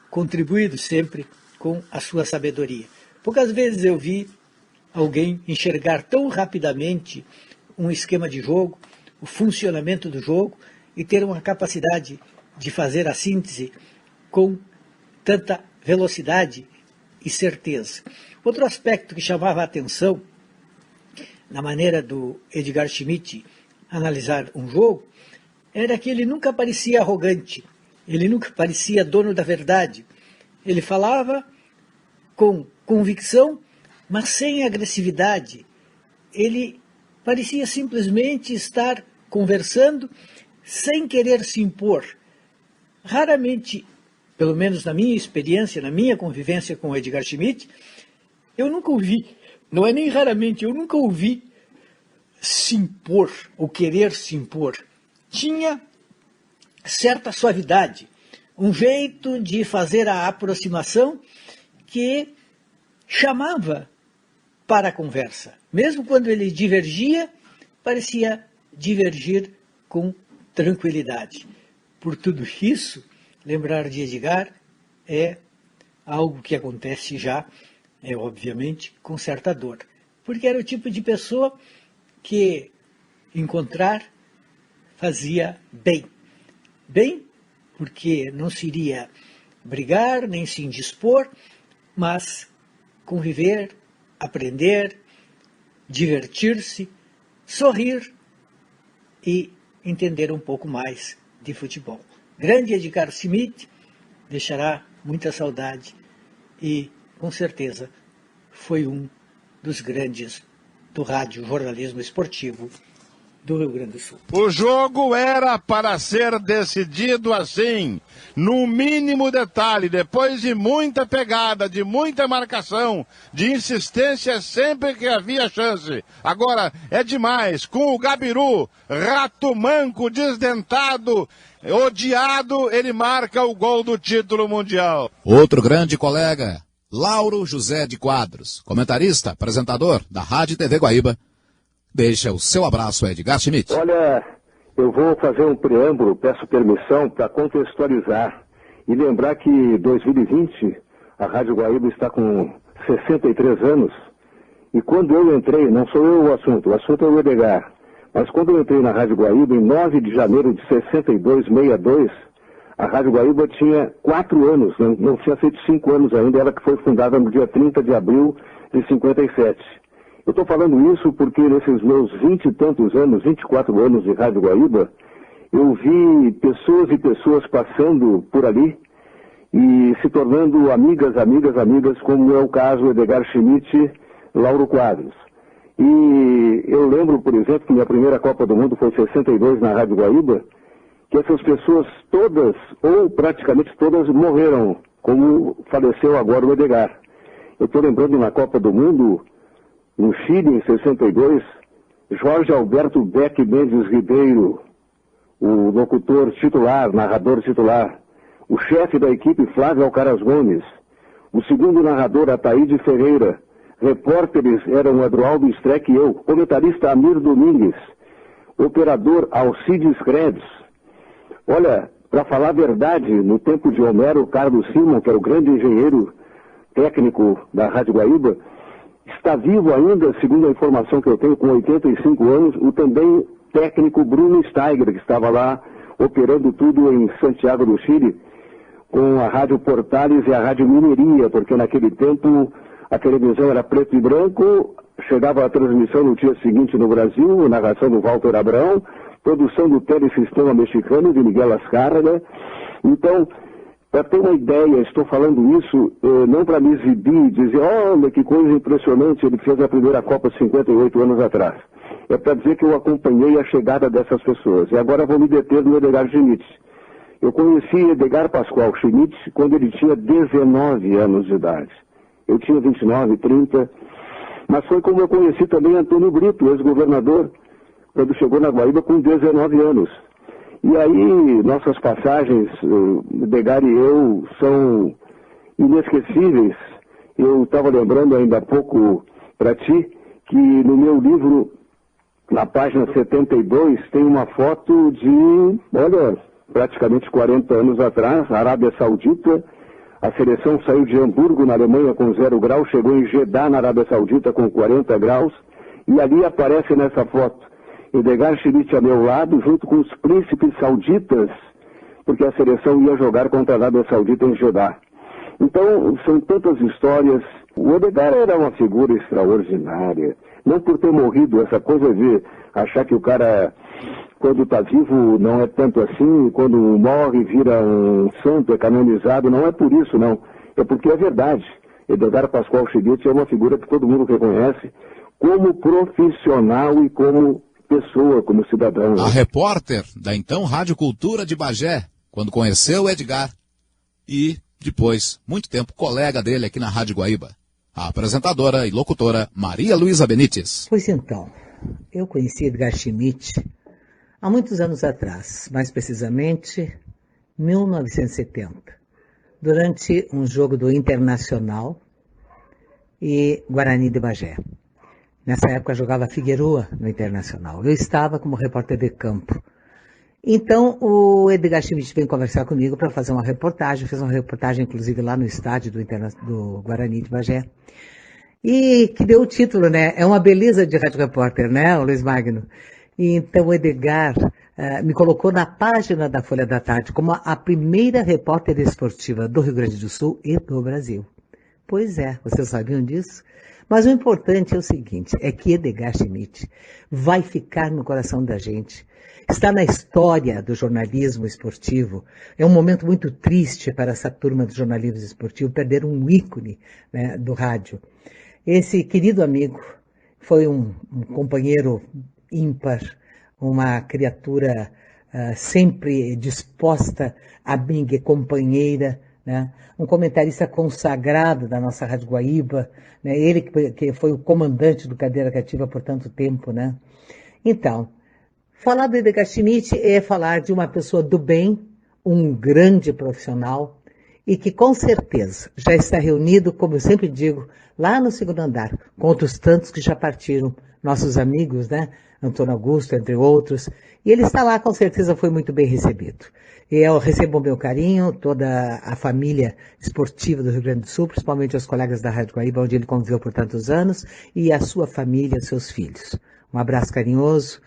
[SPEAKER 14] contribuído sempre com a sua sabedoria. Poucas vezes eu vi alguém enxergar tão rapidamente um esquema de jogo, o funcionamento do jogo e ter uma capacidade de fazer a síntese com tanta velocidade e certeza. Outro aspecto que chamava a atenção na maneira do Edgar Schmidt analisar um jogo era que ele nunca parecia arrogante, ele nunca parecia dono da verdade. Ele falava com convicção, mas sem agressividade. Ele parecia simplesmente estar conversando sem querer se impor. Raramente, pelo menos na minha experiência, na minha convivência com o Edgar Schmidt, eu nunca ouvi, não é nem raramente, eu nunca ouvi se impor ou querer se impor. Tinha certa suavidade, um jeito de fazer a aproximação que chamava para a conversa. Mesmo quando ele divergia, parecia divergir com tranquilidade. Por tudo isso, lembrar de Edgar é algo que acontece já, obviamente, com certa dor. Porque era o tipo de pessoa que encontrar fazia bem. Bem, porque não se iria brigar, nem se indispor, mas conviver, aprender, divertir-se, sorrir e entender um pouco mais de futebol. Grande Edgar Schmidt deixará muita saudade e, com certeza, foi um dos grandes do rádio jornalismo esportivo do Rio Grande do Sul.
[SPEAKER 15] O jogo era para ser decidido assim, no mínimo detalhe, depois de muita pegada, de muita marcação, de insistência sempre que havia chance. Agora é demais, com o Gabiru, rato manco, desdentado, odiado, ele marca o gol do título mundial.
[SPEAKER 3] Outro grande colega, Lauro José de Quadros, comentarista, apresentador da Rádio e TV Guaíba, deixa o seu abraço a Edgar Schmidt.
[SPEAKER 9] Olha, eu vou fazer um preâmbulo, peço permissão para contextualizar e lembrar que 2020 a Rádio Guaíba está com 63 anos e quando eu entrei, não sou eu o assunto é o Edgar, mas quando eu entrei na Rádio Guaíba em 9 de janeiro de 62,
[SPEAKER 16] A Rádio Guaíba tinha 4 anos, não tinha feito 5 anos ainda, ela que foi fundada no dia 30 de abril de 57. Eu estou falando isso porque nesses meus 20 e tantos anos, 24 anos de Rádio Guaíba, eu vi pessoas e pessoas passando por ali e se tornando amigas, como é o caso Edgar Schmidt, Lauro Quadros. E eu lembro, por exemplo, que minha primeira Copa do Mundo foi em 62 na Rádio Guaíba, que essas pessoas todas, ou praticamente todas, morreram, como faleceu agora o Edgar. Eu estou lembrando na Copa do Mundo, no Chile, em 62, Jorge Alberto Beck Mendes Ribeiro, o locutor titular, narrador titular, o chefe da equipe Flávio Alcaraz Gomes, o segundo narrador Ataíde Ferreira, repórteres eram Eduardo Streck e eu, comentarista Amir Domingues, operador Alcides Krebs. Olha, para falar a verdade, no tempo de Homero Carlos Simon, que era o grande engenheiro técnico da Rádio Guaíba, está vivo ainda, segundo a informação que eu tenho, com 85 anos, o também técnico Bruno Steiger, que estava lá operando tudo em Santiago do Chile, com a Rádio Portales e a Rádio Mineria, porque naquele tempo a televisão era preto e branco, chegava a transmissão no dia seguinte no Brasil, narração do Walter Abrão, produção do Telesistema Mexicano de Miguel Azcárraga. Então, para ter uma ideia, estou falando isso não para me exibir e dizer, olha que coisa impressionante, ele fez a primeira Copa 58 anos atrás. É para dizer que eu acompanhei a chegada dessas pessoas. E agora vou me deter no Edgar Schmidt. Eu conheci Edgar Pascoal Schmidt quando ele tinha 19 anos de idade. Eu tinha 29, 30, mas foi como eu conheci também Antônio Brito, ex-governador, quando chegou na Guaíba com 19 anos. E aí, nossas passagens, Edgar e eu, são inesquecíveis. Eu estava lembrando ainda há pouco para ti que no meu livro, na página 72, tem uma foto de, olha, praticamente 40 anos atrás, Arábia Saudita. A seleção saiu de Hamburgo, na Alemanha, com 0 graus, chegou em Jeddah, na Arábia Saudita, com 40 graus. E ali aparece nessa foto Edgar Schmidt a meu lado, junto com os príncipes sauditas, porque a seleção ia jogar contra a Arábia Saudita em Jeddah. Então, são tantas histórias. O Edgar era uma figura extraordinária. Não por ter morrido, essa coisa de achar que o cara, quando está vivo, não é tanto assim, quando morre, vira um santo, é canonizado. Não é por isso, não. É porque é verdade. Edgar Pascoal Schmidt é uma figura que todo mundo reconhece como profissional e como pessoa, como cidadão.
[SPEAKER 3] A repórter da então Rádio Cultura de Bagé, quando conheceu o Edgar, e depois, muito tempo, colega dele aqui na Rádio Guaíba, a apresentadora e locutora Maria Luísa Benites.
[SPEAKER 17] Pois então, eu conheci Edgar Schmidt há muitos anos atrás, mais precisamente 1970, durante um jogo do Internacional e Guarani de Bagé. Nessa época jogava Figueroa no Internacional. Eu estava como repórter de campo. Então o Edgar Schmidt veio conversar comigo para fazer uma reportagem. Fez uma reportagem, inclusive, lá no estádio do Guarani de Bagé. E que deu o título, né? É uma beleza de rádio repórter, né, o Luiz Magno? E então o Edgar me colocou na página da Folha da Tarde como a primeira repórter esportiva do Rio Grande do Sul e do Brasil. Pois é, vocês sabiam disso? Mas o importante é o seguinte, é que Edgar Schmidt vai ficar no coração da gente. Está na história do jornalismo esportivo. É um momento muito triste para essa turma do jornalismo esportivo perder um ícone, né, do rádio. Esse querido amigo foi um companheiro ímpar, uma criatura sempre disposta, amiga e companheira, né? Um comentarista consagrado da nossa Rádio Guaíba, né? Ele que foi o comandante do Cadeira Cativa por tanto tempo, né? Então, falar do Edgar Schmidt é falar de uma pessoa do bem, um grande profissional, e que com certeza já está reunido, como eu sempre digo, lá no segundo andar, com outros tantos que já partiram, nossos amigos, né? Antônio Augusto, entre outros, e ele está lá, com certeza foi muito bem recebido. E eu recebo o meu carinho, toda a família esportiva do Rio Grande do Sul, principalmente os colegas da Rádio Guaíba, onde ele conviveu por tantos anos, e a sua família, seus filhos. Um abraço carinhoso,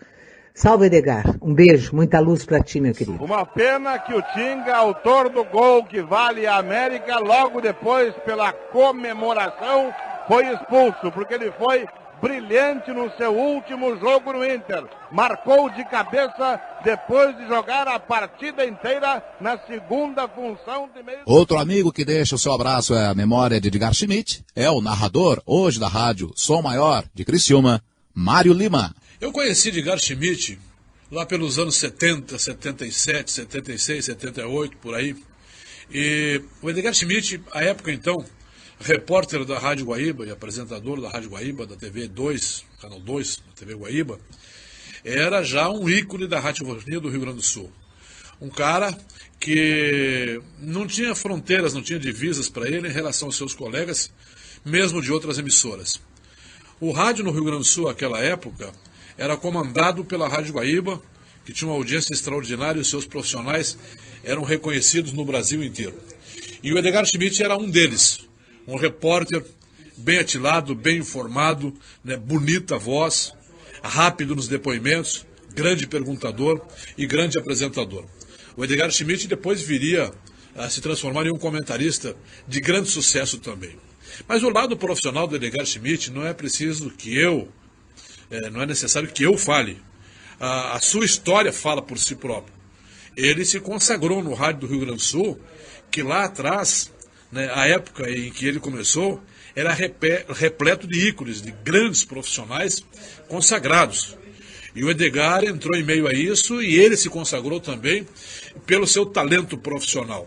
[SPEAKER 17] Salve, Edgar. Um beijo, muita luz para ti, meu querido.
[SPEAKER 15] Uma pena que o Tinga, autor do gol que vale a América, logo depois, pela comemoração, foi expulso, porque ele foi brilhante no seu último jogo no Inter. Marcou de cabeça depois de jogar a partida inteira na segunda função de meio.
[SPEAKER 3] Outro amigo que deixa o seu abraço é a memória de Edgar Schmidt, é o narrador hoje da rádio Som Maior de Criciúma, Mário Lima.
[SPEAKER 18] Eu conheci Edgar Schmidt lá pelos anos 70, 77, 76, 78, por aí. E o Edgar Schmidt, à época então, repórter da Rádio Guaíba e apresentador da Rádio Guaíba, da TV 2, Canal 2, da TV Guaíba, era já um ícone da radiofonia do Rio Grande do Sul. Um cara que não tinha fronteiras, não tinha divisas para ele em relação aos seus colegas, mesmo de outras emissoras. O rádio no Rio Grande do Sul, naquela época, era comandado pela Rádio Guaíba, que tinha uma audiência extraordinária e os seus profissionais eram reconhecidos no Brasil inteiro. E o Edgar Schmidt era um deles, um repórter bem atilado, bem informado, né, bonita voz, rápido nos depoimentos, grande perguntador e grande apresentador. O Edgar Schmidt depois viria a se transformar em um comentarista de grande sucesso também. Mas o lado profissional do Edgar Schmidt não é preciso que não é necessário que eu fale. A sua história fala por si próprio. Ele se consagrou no rádio do Rio Grande do Sul, que lá atrás, né, a época em que ele começou, era repleto de ícones, de grandes profissionais consagrados. E o Edgar entrou em meio a isso e ele se consagrou também pelo seu talento profissional.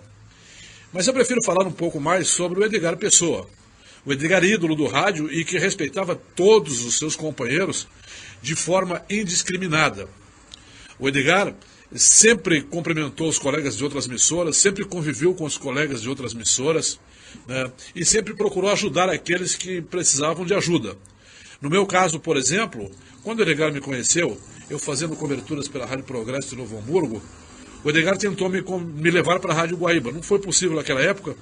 [SPEAKER 18] Mas eu prefiro falar um pouco mais sobre o Edgar Pessoa. O Edgar ídolo do rádio e que respeitava todos os seus companheiros de forma indiscriminada. O Edgar sempre cumprimentou os colegas de outras emissoras, sempre conviveu com os colegas de outras emissoras, né, e sempre procurou ajudar aqueles que precisavam de ajuda. No meu caso, por exemplo, quando o Edgar me conheceu, eu fazendo coberturas pela Rádio Progresso de Novo Hamburgo, o Edgar tentou me levar para a Rádio Guaíba. Não foi possível naquela época,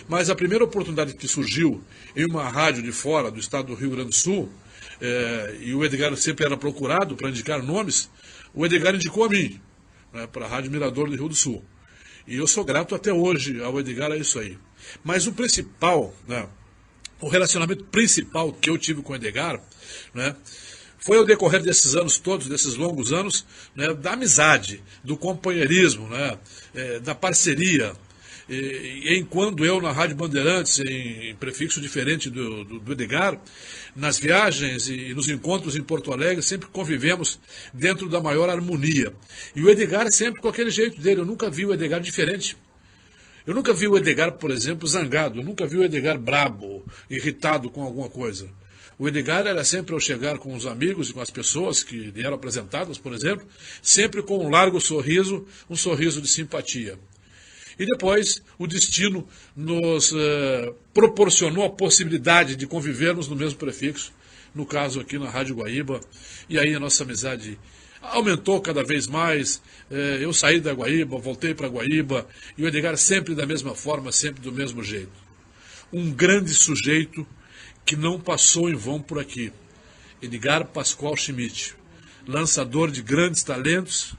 [SPEAKER 18] mas a primeira oportunidade que surgiu em uma rádio de fora do estado do Rio Grande do Sul, e o Edgar sempre era procurado para indicar nomes, o Edgar indicou a mim, né, para a Rádio Mirador do Rio do Sul. E eu sou grato até hoje ao Edgar a isso aí. Mas o principal, né, o relacionamento principal que eu tive com o Edgar, né, foi ao decorrer desses anos todos, desses longos anos, né, da amizade, do companheirismo, né, da parceria. E enquanto eu na Rádio Bandeirantes, em prefixo diferente do Edgar, nas viagens e nos encontros em Porto Alegre, sempre convivemos dentro da maior harmonia. E o Edgar sempre com aquele jeito dele, eu nunca vi o Edgar diferente. Eu nunca vi o Edgar, por exemplo, zangado, eu nunca vi o Edgar brabo, irritado com alguma coisa. O Edgar era sempre ao chegar com os amigos e com as pessoas que lhe eram apresentadas, por exemplo, sempre com um largo sorriso, um sorriso de simpatia. E depois o destino nos proporcionou a possibilidade de convivermos no mesmo prefixo, no caso aqui na Rádio Guaíba, e aí a nossa amizade aumentou cada vez mais. Eu saí da Guaíba, voltei para Guaíba, e o Edgar sempre da mesma forma, sempre do mesmo jeito. Um grande sujeito que não passou em vão por aqui. Edgar Pascoal Schmidt, lançador de grandes talentos,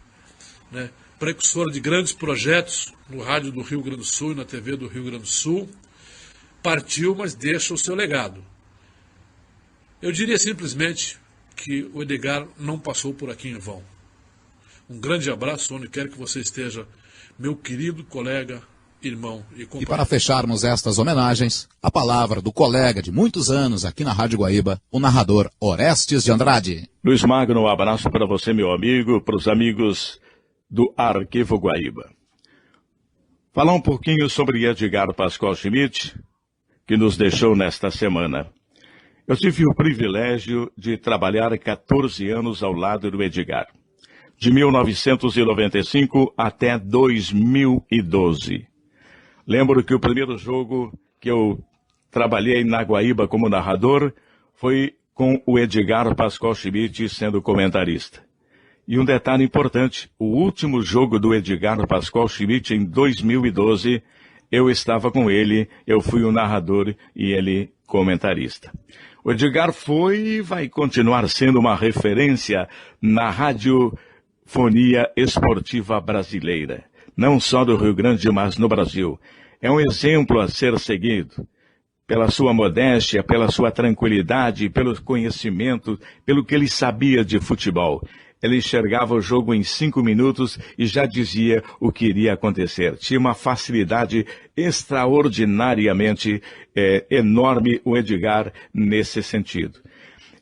[SPEAKER 18] né, precursor de grandes projetos no rádio do Rio Grande do Sul e na TV do Rio Grande do Sul, partiu, mas deixa o seu legado. Eu diria simplesmente que o Edgar não passou por aqui em vão. Um grande abraço onde quer que você esteja, meu querido colega, irmão e companheiro.
[SPEAKER 3] E para fecharmos estas homenagens, a palavra do colega de muitos anos aqui na Rádio Guaíba, o narrador Orestes de Andrade.
[SPEAKER 19] Luiz Magno, um abraço para você, meu amigo, para os amigos do Arquivo Guaíba. Falar um pouquinho sobre Edgar Pascoal Schmidt, que nos deixou nesta semana. Eu tive o privilégio de trabalhar 14 anos ao lado do Edgar, de 1995 até 2012. Lembro que o primeiro jogo que eu trabalhei na Guaíba como narrador foi com o Edgar Pascoal Schmidt sendo comentarista. E um detalhe importante, o último jogo do Edgar Pascoal Schmidt em 2012, eu estava com ele, eu fui o narrador e ele comentarista. O Edgar foi e vai continuar sendo uma referência na rádio radiofonia esportiva brasileira, não só do Rio Grande, mas no Brasil. É um exemplo a ser seguido pela sua modéstia, pela sua tranquilidade, pelo conhecimento, pelo que ele sabia de futebol. Ele enxergava o jogo em 5 minutos e já dizia o que iria acontecer. Tinha uma facilidade extraordinariamente enorme, o Edgar, nesse sentido.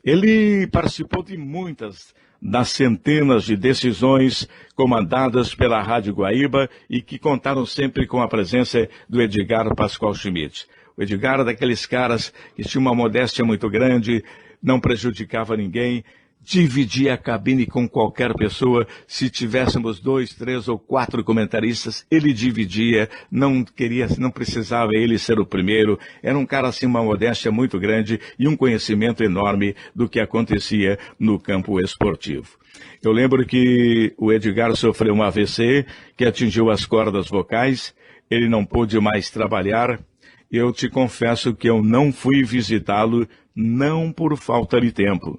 [SPEAKER 19] Ele participou de muitas das centenas de decisões comandadas pela Rádio Guaíba e que contaram sempre com a presença do Edgar Pascoal Schmidt. O Edgar era daqueles caras que tinha uma modéstia muito grande, não prejudicava ninguém, dividia a cabine com qualquer pessoa. Se tivéssemos 2, 3 ou 4 comentaristas, ele dividia, não precisava ele ser o primeiro. Era um cara assim, uma modéstia muito grande e um conhecimento enorme do que acontecia no campo esportivo. Eu lembro que o Edgar sofreu um AVC que atingiu as cordas vocais, ele não pôde mais trabalhar. Eu te confesso que eu não fui visitá-lo, não por falta de tempo,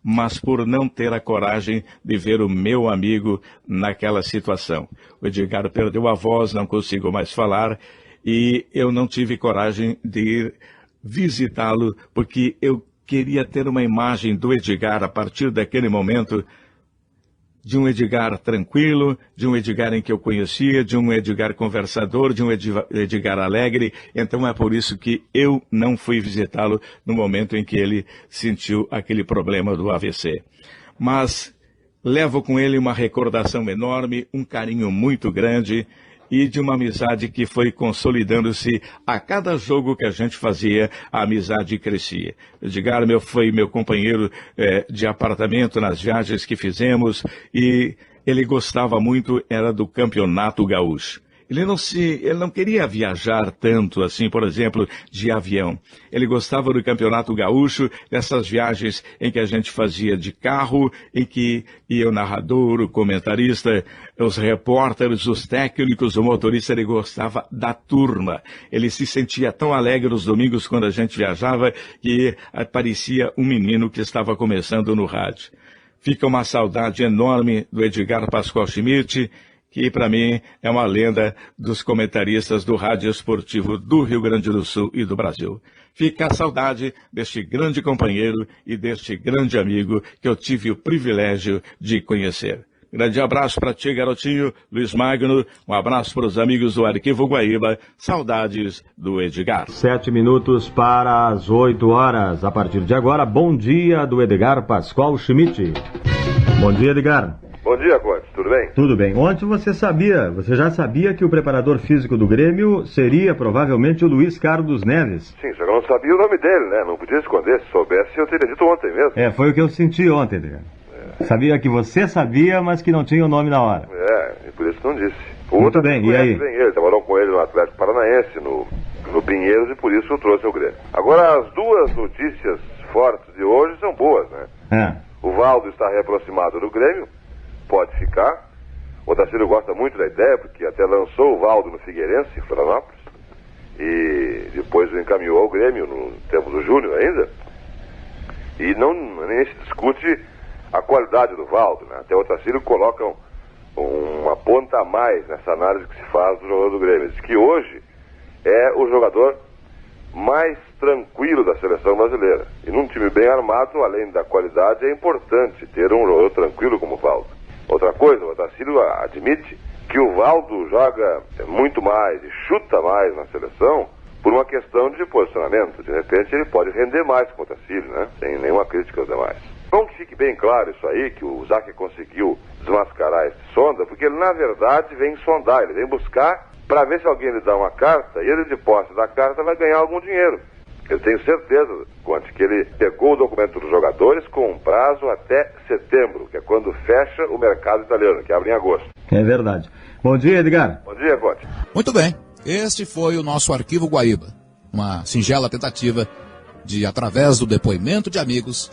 [SPEAKER 19] mas por não ter a coragem de ver o meu amigo naquela situação. O Edgar perdeu a voz, não consigo mais falar, e eu não tive coragem de ir visitá-lo, porque eu queria ter uma imagem do Edgar a partir daquele momento, de um Edgar tranquilo, de um Edgar em que eu conhecia, de um Edgar conversador, de um Edgar alegre. Então é por isso que eu não fui visitá-lo no momento em que ele sentiu aquele problema do AVC. Mas levo com ele uma recordação enorme, um carinho muito grande e de uma amizade que foi consolidando-se a cada jogo que a gente fazia, a amizade crescia. Edgar foi meu companheiro de apartamento nas viagens que fizemos e ele gostava muito, era do Campeonato Gaúcho. Ele não queria viajar tanto assim, por exemplo, de avião. Ele gostava do Campeonato Gaúcho, dessas viagens em que a gente fazia de carro, em que ia o narrador, o comentarista, os repórteres, os técnicos, o motorista. Ele gostava da turma. Ele se sentia tão alegre nos domingos quando a gente viajava que parecia um menino que estava começando no rádio. Fica uma saudade enorme do Edgar Pascoal Schmidt, que para mim é uma lenda dos comentaristas do rádio esportivo do Rio Grande do Sul e do Brasil. Fica a saudade deste grande companheiro e deste grande amigo que eu tive o privilégio de conhecer. Grande abraço para ti, garotinho, Luiz Magno. Um abraço para os amigos do Arquivo Guaíba. Saudades do Edgar.
[SPEAKER 20] 7 minutos para as 8 horas. A partir de agora, bom dia do Edgar Pascoal Schmidt. Bom dia, Edgar.
[SPEAKER 2] Bom dia, Conte. Tudo bem?
[SPEAKER 20] Tudo bem. Ontem você já sabia que o preparador físico do Grêmio seria provavelmente o Luiz Carlos Neves.
[SPEAKER 2] Sim, só que eu não sabia o nome dele, né? Não podia esconder. Se soubesse, eu teria dito ontem mesmo.
[SPEAKER 20] Foi o que eu senti ontem, Edgar. Sabia que você sabia, mas que não tinha o nome na hora.
[SPEAKER 2] E por isso não disse.
[SPEAKER 20] Muito bem, e aí?
[SPEAKER 2] Ele trabalhou com ele no Atlético Paranaense, no Pinheiros, e por isso eu trouxe o Grêmio. Agora, as duas notícias fortes de hoje são boas, né? O Valdo está reaproximado do Grêmio, pode ficar. O Otacílio gosta muito da ideia, porque até lançou o Valdo no Figueirense, em Florianópolis, e depois o encaminhou ao Grêmio, no tempo do Júnior ainda, e nem se discute a qualidade do Valdo, né? Até o Otacílio coloca uma ponta a mais nessa análise que se faz do jogador do Grêmio. Diz que hoje é o jogador mais tranquilo da seleção brasileira. E num time bem armado, além da qualidade, é importante ter um jogador tranquilo como o Valdo. Outra coisa, o Otacílio admite que o Valdo joga muito mais e chuta mais na seleção por uma questão de posicionamento. De repente ele pode render mais que o Otacílio, né? Sem nenhuma crítica aos demais. Bom que fique bem claro isso aí, que o Zaque conseguiu desmascarar esse sonda, porque ele na verdade vem sondar, ele vem buscar para ver se alguém lhe dá uma carta e ele de posse da carta vai ganhar algum dinheiro. Eu tenho certeza, Conte, que ele pegou o documento dos jogadores com um prazo até setembro, que é quando fecha o mercado italiano, que abre em agosto.
[SPEAKER 20] É verdade. Bom dia, Edgar.
[SPEAKER 2] Bom dia, Conte.
[SPEAKER 3] Muito bem. Este foi o nosso Arquivo Guaíba. Uma singela tentativa de, através do depoimento de amigos,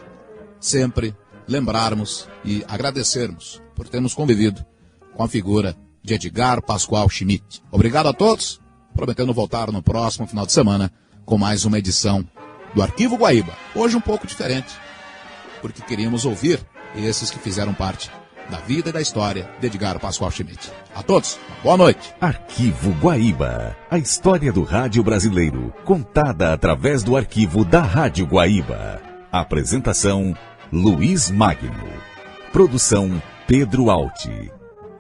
[SPEAKER 3] sempre lembrarmos e agradecermos por termos convivido com a figura de Edgar Pascoal Schmidt. Obrigado a todos, prometendo voltar no próximo final de semana com mais uma edição do Arquivo Guaíba. Hoje um pouco diferente, porque queríamos ouvir esses que fizeram parte da vida e da história de Edgar Pascoal Schmitt. A todos, boa noite.
[SPEAKER 1] Arquivo Guaíba, a história do rádio brasileiro, contada através do arquivo da Rádio Guaíba. Apresentação, Luiz Magno. Produção, Pedro Alti.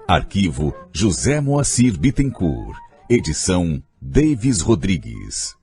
[SPEAKER 1] Arquivo, José Moacir Bittencourt. Edição, Davis Rodrigues.